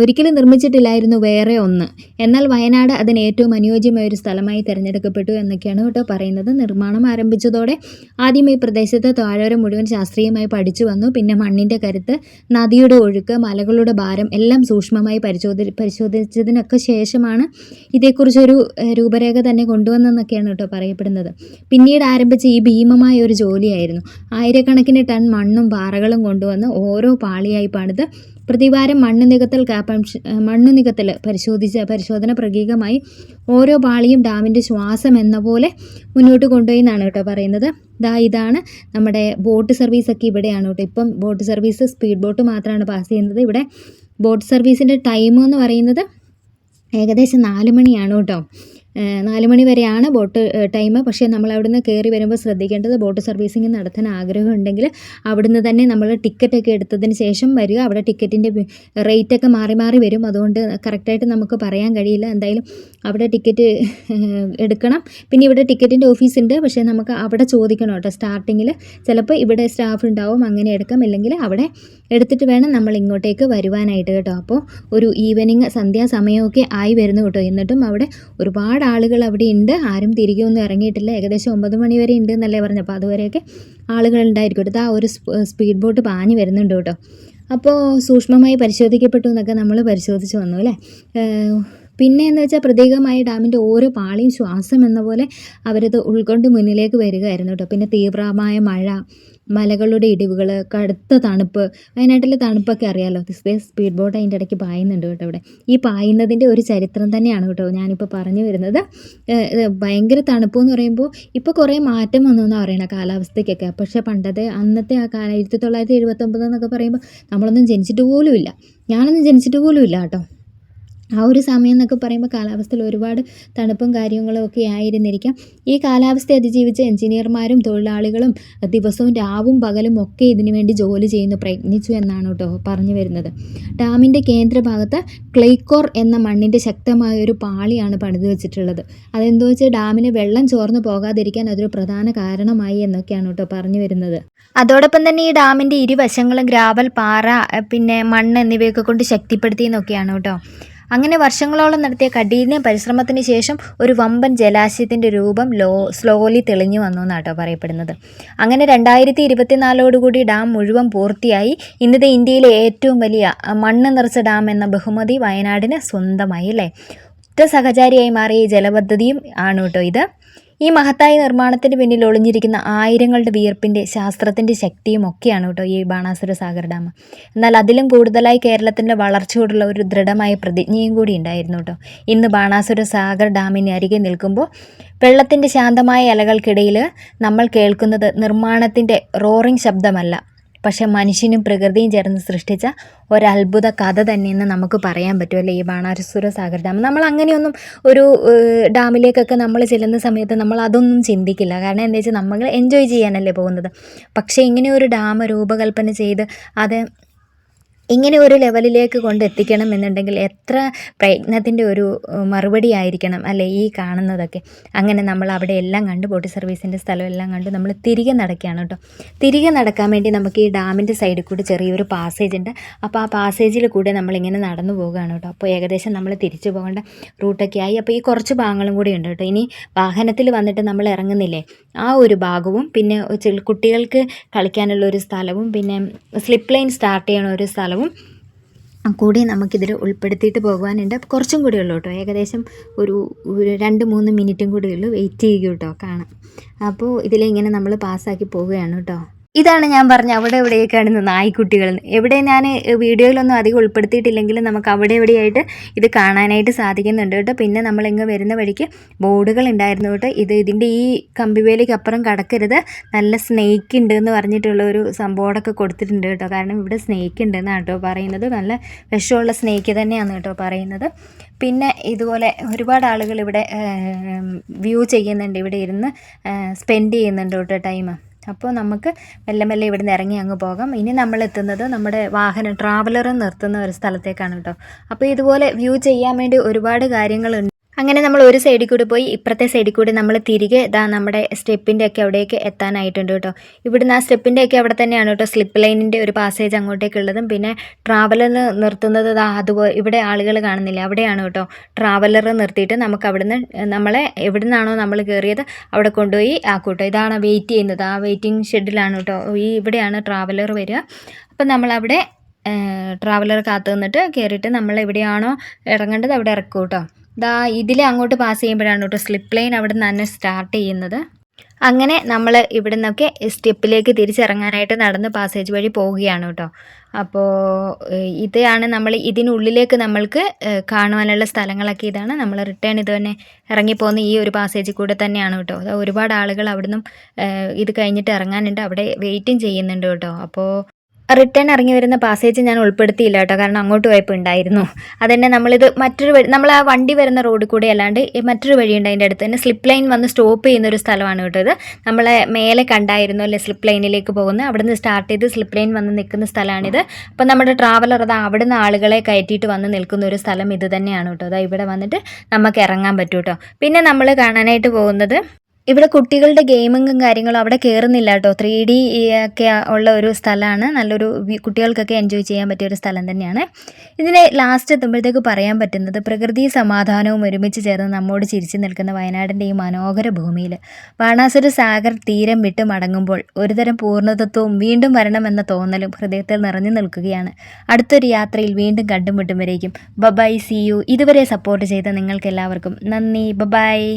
S1: ഒരിക്കലും നിർമ്മിച്ചിട്ടില്ലായിരുന്നു വേറെ ഒന്ന്. എന്നാൽ വയനാട് അതിന് ഏറ്റവും അനുയോജ്യമായ ഒരു സ്ഥലമായി തിരഞ്ഞെടുക്കപ്പെട്ടു എന്നൊക്കെയാണ് കേട്ടോ പറയുന്നത്. നിർമ്മാണം ആരംഭിച്ചതോടെ ആദ്യം ഈ പ്രദേശത്ത് താഴ്വര മുഴുവൻ ശാസ്ത്രീയമായി പഠിച്ചു വന്നു. പിന്നെ മണ്ണിൻ്റെ കരുത്ത്, നദിയുടെ ഒഴുക്ക്, മലകളുടെ ഭാരം എല്ലാം സൂക്ഷ്മമായി പരിശോധിച്ചതിനൊക്കെ ശേഷമാണ് ഇതേക്കുറിച്ചൊരു രൂപരേഖ തന്നെ കൊണ്ടുവന്നെന്നൊക്കെയാണ് കേട്ടോ പറയപ്പെടുന്നത്. പിന്നീട് ആരംഭിച്ച ഈ ഭീമമായ ഒരു ജോലിയായിരുന്നു. ആയിരക്കണക്കിന് ടൺ മണ്ണും പാറകളും കൊണ്ടുവന്ന് ഓരോ പാളിയായി പണിത് പ്രതിവാരം മണ്ണു നികത്തൽ പരിശോധന പ്രതീകമായി ഓരോ പാളിയും ഡാമിൻ്റെ ശ്വാസം എന്ന പോലെ മുന്നോട്ട് കൊണ്ടുപോയി എന്നാണ് കേട്ടോ പറയുന്നത്. ഇതാണ് നമ്മുടെ ബോട്ട് സർവീസൊക്കെ ഇവിടെയാണ് കേട്ടോ. ഇപ്പം ബോട്ട് സർവീസ് സ്പീഡ് ബോട്ട് മാത്രമാണ് പാസ് ചെയ്യുന്നത്. ഇവിടെ ബോട്ട് സർവീസിൻ്റെ ടൈം എന്ന് പറയുന്നത് ഏകദേശം 4 മണിയാണ് കേട്ടോ. 4 മണി വരെയാണ് ബോട്ട് ടൈം. പക്ഷേ നമ്മൾ അവിടുന്ന് കയറി വരുമ്പോൾ ശ്രദ്ധിക്കേണ്ടത്, ബോട്ട് സർവീസിങ് നടത്താൻ ആഗ്രഹമുണ്ടെങ്കിൽ അവിടുന്ന് തന്നെ നമ്മൾ ടിക്കറ്റൊക്കെ എടുത്തതിന് ശേഷം വരിക. അവിടെ ടിക്കറ്റിൻ്റെ റേറ്റൊക്കെ മാറി മാറി വരും. അതുകൊണ്ട് കറക്റ്റായിട്ട് നമുക്ക് പറയാൻ കഴിയില്ല. എന്തായാലും അവിടെ ടിക്കറ്റ് എടുക്കണം. പിന്നെ ഇവിടെ ടിക്കറ്റിൻ്റെ ഓഫീസുണ്ട്. പക്ഷേ നമുക്ക് അവിടെ ചോദിക്കണം കേട്ടോ. സ്റ്റാർട്ടിങ്ങിൽ ചിലപ്പോൾ ഇവിടെ സ്റ്റാഫ് ഉണ്ടാവും, അങ്ങനെ എടുക്കാം. ഇല്ലെങ്കിൽ അവിടെ എടുത്തിട്ട് വേണം നമ്മൾ ഇങ്ങോട്ടേക്ക് വരുവാനായിട്ട് കേട്ടോ. അപ്പോൾ ഒരു ഈവനിങ് സന്ധ്യാസമയമൊക്കെ ആയി വരുന്നു കേട്ടോ. എന്നിട്ടും അവിടെ ഒരുപാട് ആളുകൾ അവിടെ ഉണ്ട്. ആരും തിരികെ ഒന്നും ഇറങ്ങിയിട്ടില്ല. ഏകദേശം 9 മണി വരെ ഉണ്ട് എന്നല്ലേ പറഞ്ഞു. അപ്പോൾ അതുവരെയൊക്കെ ആളുകൾ ഉണ്ടായിരിക്കും കേട്ടോ. ഒരു സ്പീഡ് ബോട്ട് പാഞ്ഞ് വരുന്നുണ്ട് കേട്ടോ. അപ്പോൾ സൂക്ഷ്മമായി പരിശോധിക്കപ്പെട്ടു എന്നൊക്കെ നമ്മൾ പരിശോധിച്ച് വന്നു അല്ലേ. പിന്നെ എന്ന് വെച്ചാൽ പ്രത്യേകമായി ഡാമിൻ്റെ ഓരോ പാളിയും ശ്വാസം എന്ന പോലെ അവരത് ഉൾക്കൊണ്ട് മുന്നിലേക്ക് വരികയായിരുന്നു കേട്ടോ. പിന്നെ തീവ്രമായ മഴ, മലകളുടെ ഇടിവുകൾ, കടുത്ത തണുപ്പ്. വയനാട്ടിലെ തണുപ്പൊക്കെ അറിയാമല്ലോ. സ്പീഡ് ബോട്ട് അതിൻ്റെ ഇടയ്ക്ക് പായുന്നുണ്ട് കേട്ടോ. ഇവിടെ ഈ പായുന്നതിൻ്റെ ഒരു ചരിത്രം തന്നെയാണ് കേട്ടോ ഞാനിപ്പോൾ പറഞ്ഞു വരുന്നത്. ഭയങ്കര തണുപ്പ് എന്ന് പറയുമ്പോൾ ഇപ്പോൾ കുറേ മാറ്റം വന്നു എന്നാണ് പറയണത് കാലാവസ്ഥയ്ക്കൊക്കെ. പക്ഷേ അന്നത്തെ ആ 1979 എന്നൊക്കെ പറയുമ്പോൾ നമ്മളൊന്നും ജനിച്ചിട്ട് പോലും ഇല്ല. ഞാനൊന്നും ജനിച്ചിട്ട് പോലും ഇല്ല കേട്ടോ. ആ ഒരു സമയം എന്നൊക്കെ പറയുമ്പോൾ കാലാവസ്ഥയിൽ ഒരുപാട് തണുപ്പും കാര്യങ്ങളും ഒക്കെ ആയിരുന്നിരിക്കാം. ഈ കാലാവസ്ഥ അതിജീവിച്ച എഞ്ചിനീയർമാരും തൊഴിലാളികളും ദിവസവും രാവും പകലും ഒക്കെ ഇതിനു വേണ്ടി ജോലി ചെയ്യുന്നു, പ്രയത്നിച്ചു എന്നാണ് കേട്ടോ പറഞ്ഞു വരുന്നത്. ഡാമിൻ്റെ കേന്ദ്രഭാഗത്ത് ക്ലേക്കോർ എന്ന മണ്ണിൻ്റെ ശക്തമായൊരു പാളിയാണ് പണിത് വെച്ചിട്ടുള്ളത്. അതെന്തോ വെച്ചാൽ ഡാമിന് വെള്ളം ചോർന്നു പോകാതിരിക്കാൻ അതൊരു പ്രധാന കാരണമായി എന്നൊക്കെയാണ് കേട്ടോ പറഞ്ഞു വരുന്നത്. അതോടൊപ്പം തന്നെ ഈ ഡാമിൻ്റെ ഇരുവശങ്ങളും ഗ്രാവൽ, പാറ, പിന്നെ മണ്ണ് എന്നിവയൊക്കെ കൊണ്ട് ശക്തിപ്പെടുത്തി എന്നൊക്കെയാണ് കേട്ടോ. അങ്ങനെ വർഷങ്ങളോളം നടത്തിയ കഠിന പരിശ്രമത്തിന് ശേഷം ഒരു വമ്പൻ ജലാശയത്തിൻ്റെ രൂപം സ്ലോലി തെളിഞ്ഞു വന്നു എന്നാട്ടോ പറയപ്പെടുന്നത്. അങ്ങനെ 2024 ഡാം മുഴുവൻ പൂർത്തിയായി. ഇന്നത്തെ ഇന്ത്യയിലെ ഏറ്റവും വലിയ മണ്ണ് നിറച്ച ഡാം എന്ന ബഹുമതി വയനാടിന് സ്വന്തമായി അല്ലേ. ഒറ്റ സഹചാരിയായി മാറിയ ഈ ജലപദ്ധതിയും ആണ് കേട്ടോ ഇത്. ഈ മഹത്തായ നിർമ്മാണത്തിന് പിന്നിൽ ഒളിഞ്ഞിരിക്കുന്ന ആയിരങ്ങളുടെ വിയർപ്പിൻ്റെ, ശാസ്ത്രത്തിൻ്റെ ശക്തിയും ഒക്കെയാണ് കേട്ടോ ഈ ബാണാസുര സാഗർ ഡാം. എന്നാൽ അതിലും കൂടുതലായി കേരളത്തിൻ്റെ വളർച്ചയോടുള്ള ഒരു ദൃഢമായ പ്രതിജ്ഞയും കൂടി ഉണ്ടായിരുന്നു കേട്ടോ. ഇന്ന് ബാണാസുര സാഗർ ഡാമിന് അരികെ നിൽക്കുമ്പോൾ വെള്ളത്തിൻ്റെ ശാന്തമായ അലകൾക്കിടയിൽ നമ്മൾ കേൾക്കുന്നത് നിർമ്മാണത്തിൻ്റെ റോറിംഗ് ശബ്ദമല്ല, പക്ഷെ മനുഷ്യനും പ്രകൃതിയും ചേർന്ന് സൃഷ്ടിച്ച ഒരത്ഭുത കഥ തന്നെയെന്ന് നമുക്ക് പറയാൻ പറ്റുമല്ലേ ഈ ബാണാസുര സാഗർ ഡാം. നമ്മൾ അങ്ങനെയൊന്നും ഒരു ഡാമിലേക്കൊക്കെ നമ്മൾ ചെല്ലുന്ന സമയത്ത് നമ്മൾ അതൊന്നും ചിന്തിക്കില്ല. കാരണം എന്താ വെച്ചാൽ നമ്മൾ എൻജോയ് ചെയ്യാനല്ലേ പോകുന്നത്. പക്ഷേ ഇങ്ങനെ ഒരു ഡാം രൂപകൽപ്പന ചെയ്ത് അത് ഇങ്ങനെ ഒരു ലെവലിലേക്ക് കൊണ്ടെത്തിക്കണം എന്നുണ്ടെങ്കിൽ എത്ര പ്രയത്നത്തിൻ്റെ ഒരു മറുപടി ആയിരിക്കണം അല്ലേ ഈ കാണുന്നതൊക്കെ. അങ്ങനെ നമ്മൾ അവിടെ എല്ലാം കണ്ട് ബോട്ട് സർവീസിൻ്റെ സ്ഥലം എല്ലാം കണ്ട് നമ്മൾ തിരികെ നടക്കുകയാണ് കേട്ടോ. തിരികെ നടക്കാൻ വേണ്ടി നമുക്ക് ഈ ഡാമിൻ്റെ സൈഡിൽ കൂടി ചെറിയൊരു പാസേജ് ഉണ്ട്. അപ്പോൾ ആ പാസേജിൽ കൂടെ നമ്മളിങ്ങനെ നടന്നു പോവുകയാണ് കേട്ടോ. അപ്പോൾ ഏകദേശം നമ്മൾ തിരിച്ചു പോകേണ്ട റൂട്ടൊക്കെ ആയി. അപ്പോൾ ഈ കുറച്ച് ഭാഗങ്ങളും കൂടി ഉണ്ട് കേട്ടോ. ഇനി വാഹനത്തിൽ വന്നിട്ട് നമ്മൾ ഇറങ്ങുന്നില്ലേ, ആ ഒരു ഭാഗവും പിന്നെ കുട്ടികൾക്ക് കളിക്കാനുള്ള ഒരു സ്ഥലവും പിന്നെ സ്ലിപ്പ് ലൈൻ സ്റ്റാർട്ട് ചെയ്യണ ഒരു സ്ഥലവും കൂടി നമുക്കിതിൽ ഉൾപ്പെടുത്തിയിട്ട് പോകുവാനുണ്ട്. കുറച്ചും കൂടി ഉള്ളൂ കേട്ടോ. ഏകദേശം ഒരു 2-3 മിനിറ്റും കൂടി ഉള്ളൂ. വെയിറ്റ് ചെയ്യുക കേട്ടോ കാണാം. അപ്പോൾ ഇതിലിങ്ങനെ നമ്മൾ പാസ്സാക്കി പോവുകയാണ് കേട്ടോ. ഇതാണ് ഞാൻ പറഞ്ഞ അവിടെ എവിടെയൊക്കെയാണ് നായ്ക്കുട്ടികൾ. എവിടെ ഞാൻ വീഡിയോയിലൊന്നും അധികം ഉൾപ്പെടുത്തിയിട്ടില്ലെങ്കിലും നമുക്ക് അവിടെ എവിടെയായിട്ട് ഇത് കാണാനായിട്ട് സാധിക്കുന്നുണ്ട് കേട്ടോ. പിന്നെ നമ്മളിങ്ങ് വരുന്ന വഴിക്ക് ബോർഡുകൾ ഉണ്ടായിരുന്നു കേട്ടോ. ഇതിൻ്റെ ഈ കമ്പിവേലിക്ക് അപ്പുറം കടക്കരുത്, നല്ല സ്നേക്ക് ഉണ്ട് എന്ന് പറഞ്ഞിട്ടുള്ള ഒരു സംഭവമൊക്കെ കൊടുത്തിട്ടുണ്ട് കേട്ടോ. കാരണം ഇവിടെ സ്നേക്ക് ഉണ്ടെന്നാണ് കേട്ടോ പറയുന്നത്. നല്ല വിഷമുള്ള സ്നേക്ക് തന്നെയാണ് കേട്ടോ പറയുന്നത്. പിന്നെ ഇതുപോലെ ഒരുപാട് ആളുകൾ ഇവിടെ വ്യൂ ചെയ്യുന്നുണ്ട്, ഇവിടെ ഇരുന്ന് സ്പെൻഡ് ചെയ്യുന്നുണ്ട് കേട്ടോ ടൈം. അപ്പോൾ നമുക്ക് മെല്ലെ മെല്ലെ ഇവിടെ നിന്ന് ഇറങ്ങി അങ്ങ് പോകാം. ഇനി നമ്മൾ എത്തുന്നത് നമ്മുടെ വാഹനം ട്രാവലർ നിർത്തുന്ന ഒരു സ്ഥലത്തേക്കാണ് കേട്ടോ. അപ്പോൾ ഇതുപോലെ വ്യൂ ചെയ്യാൻ വേണ്ടി ഒരുപാട് കാര്യങ്ങളുണ്ട്. അങ്ങനെ നമ്മൾ ഒരു സൈഡിൽ കൂടി പോയി ഇപ്പുറത്തെ സൈഡിൽ കൂടി നമ്മൾ തിരികെ നമ്മുടെ സ്റ്റെപ്പിൻ്റെ ഒക്കെ അവിടേക്ക് എത്താനായിട്ടുണ്ട് കേട്ടോ. ഇവിടുന്ന് ആ സ്റ്റെപ്പിൻ്റെ ഒക്കെ അവിടെ തന്നെയാണ് കേട്ടോ സ്ലിപ്പ് ലൈനിൻ്റെ ഒരു പാസേജ് അങ്ങോട്ടേക്കുള്ളതും. പിന്നെ ട്രാവലർ നിർത്തുന്നത് അതുപോലെ ഇവിടെ ആളുകൾ കാണുന്നില്ല, അവിടെയാണ് കേട്ടോ ട്രാവലർ നിർത്തിയിട്ട് നമുക്ക് അവിടുന്ന് നമ്മളെ എവിടുന്നാണോ നമ്മൾ കയറിയത് അവിടെ കൊണ്ടുപോയി ആക്കൂട്ടോ. ഇതാണ് വെയിറ്റ് ചെയ്യുന്നത്, ആ വെയിറ്റിംഗ് ഷെഡിലാണ് കേട്ടോ. ഇവിടെയാണ് ട്രാവലർ വരിക. അപ്പം നമ്മളവിടെ ട്രാവലർ കാത്തു നിന്നിട്ട് കയറിയിട്ട് നമ്മൾ എവിടെയാണോ ഇറങ്ങേണ്ടത് അവിടെ ഇറക്കും കേട്ടോ. ഇതിൽ അങ്ങോട്ട് പാസ് ചെയ്യുമ്പോഴാണ് കേട്ടോ സ്ലിപ്പ് ലൈൻ അവിടെ നിന്ന് തന്നെ സ്റ്റാർട്ട് ചെയ്യുന്നത്. അങ്ങനെ നമ്മൾ ഇവിടെ നിന്നൊക്കെ സ്റ്റെപ്പിലേക്ക് തിരിച്ചിറങ്ങാനായിട്ട് നടന്ന് പാസേജ് വഴി പോവുകയാണ് കേട്ടോ. അപ്പോൾ ഇതാണ് നമ്മൾ ഇതിനുള്ളിലേക്ക് നമ്മൾക്ക് കാണുവാനുള്ള സ്ഥലങ്ങളൊക്കെ ഇതാണ്. നമ്മൾ റിട്ടേൺ ഇത് തന്നെ ഇറങ്ങിപ്പോകുന്ന ഈ ഒരു പാസേജിൽ കൂടെ തന്നെയാണ് കേട്ടോ. അത് ഒരുപാട് ആളുകൾ അവിടുന്ന് ഇത് കഴിഞ്ഞിട്ട് ഇറങ്ങാനുണ്ട്, അവിടെ വെയിറ്റും ചെയ്യുന്നുണ്ട് കേട്ടോ. അപ്പോൾ റിട്ടേൺ ഇറങ്ങി വരുന്ന പാസേജ് ഞാൻ ഉൾപ്പെടുത്തിയില്ല കേട്ടോ, കാരണം അങ്ങോട്ട് പോയപ്പോൾ ഉണ്ടായിരുന്നു. അതുതന്നെ നമ്മളിത് മറ്റൊരു വഴി, നമ്മൾ ആ വണ്ടി വരുന്ന റോഡിൽ കൂടെ അല്ലാണ്ട് മറ്റൊരു വഴിയുണ്ട് അതിൻ്റെ അടുത്ത് തന്നെ. സ്ലിപ്പ് ലൈൻ വന്ന് സ്റ്റോപ്പ് ചെയ്യുന്ന ഒരു സ്ഥലമാണ് കേട്ടോ ഇത്. നമ്മളെ മേലെ കണ്ടായിരുന്നു അല്ലേ സ്ലിപ്പ് ലൈനിലേക്ക് പോകുന്നത്, അവിടെ നിന്ന് സ്റ്റാർട്ട് ചെയ്ത് സ്ലിപ്പ് ലൈൻ വന്ന് നിൽക്കുന്ന സ്ഥലമാണിത്. അപ്പം നമ്മുടെ ട്രാവലർ അത് അവിടെ നിന്ന് ആളുകളെ കയറ്റിയിട്ട് വന്ന് നിൽക്കുന്ന ഒരു സ്ഥലം ഇത് തന്നെയാണ് കേട്ടോ. അതാ ഇവിടെ വന്നിട്ട് നമുക്ക് ഇറങ്ങാൻ പറ്റും കേട്ടോ. പിന്നെ നമ്മൾ കാണാനായിട്ട് പോകുന്നത് ഇവിടെ കുട്ടികളുടെ ഗെയിമിങ്ങും കാര്യങ്ങളും അവിടെ കയറുന്നില്ല കേട്ടോ. 3D ഒക്കെ ഉള്ള ഒരു സ്ഥലമാണ്. നല്ലൊരു കുട്ടികൾക്കൊക്കെ എൻജോയ് ചെയ്യാൻ പറ്റിയ ഒരു സ്ഥലം തന്നെയാണ്. ഇതിനെ ലാസ്റ്റ് എത്തുമ്പോഴത്തേക്ക് പറയാൻ പറ്റുന്നത് പ്രകൃതി സമാധാനവും ഒരുമിച്ച് ചേർന്ന് നമ്മോട് ചിരിച്ചു നിൽക്കുന്ന വയനാടിൻ്റെ ഈ മനോഹര ഭൂമിയിൽ ബാണാസുര സാഗർ തീരം വിട്ട് മടങ്ങുമ്പോൾ ഒരുതരം പൂർണ്ണതത്വവും വീണ്ടും വരണമെന്ന തോന്നലും ഹൃദയത്തിൽ നിറഞ്ഞു നിൽക്കുകയാണ്. അടുത്തൊരു യാത്രയിൽ വീണ്ടും കണ്ടുമുട്ടും വരേക്കും ബബായ്, സി യു. ഇതുവരെ സപ്പോർട്ട് ചെയ്ത നിങ്ങൾക്ക് എല്ലാവർക്കും നന്ദി. ബബായ്.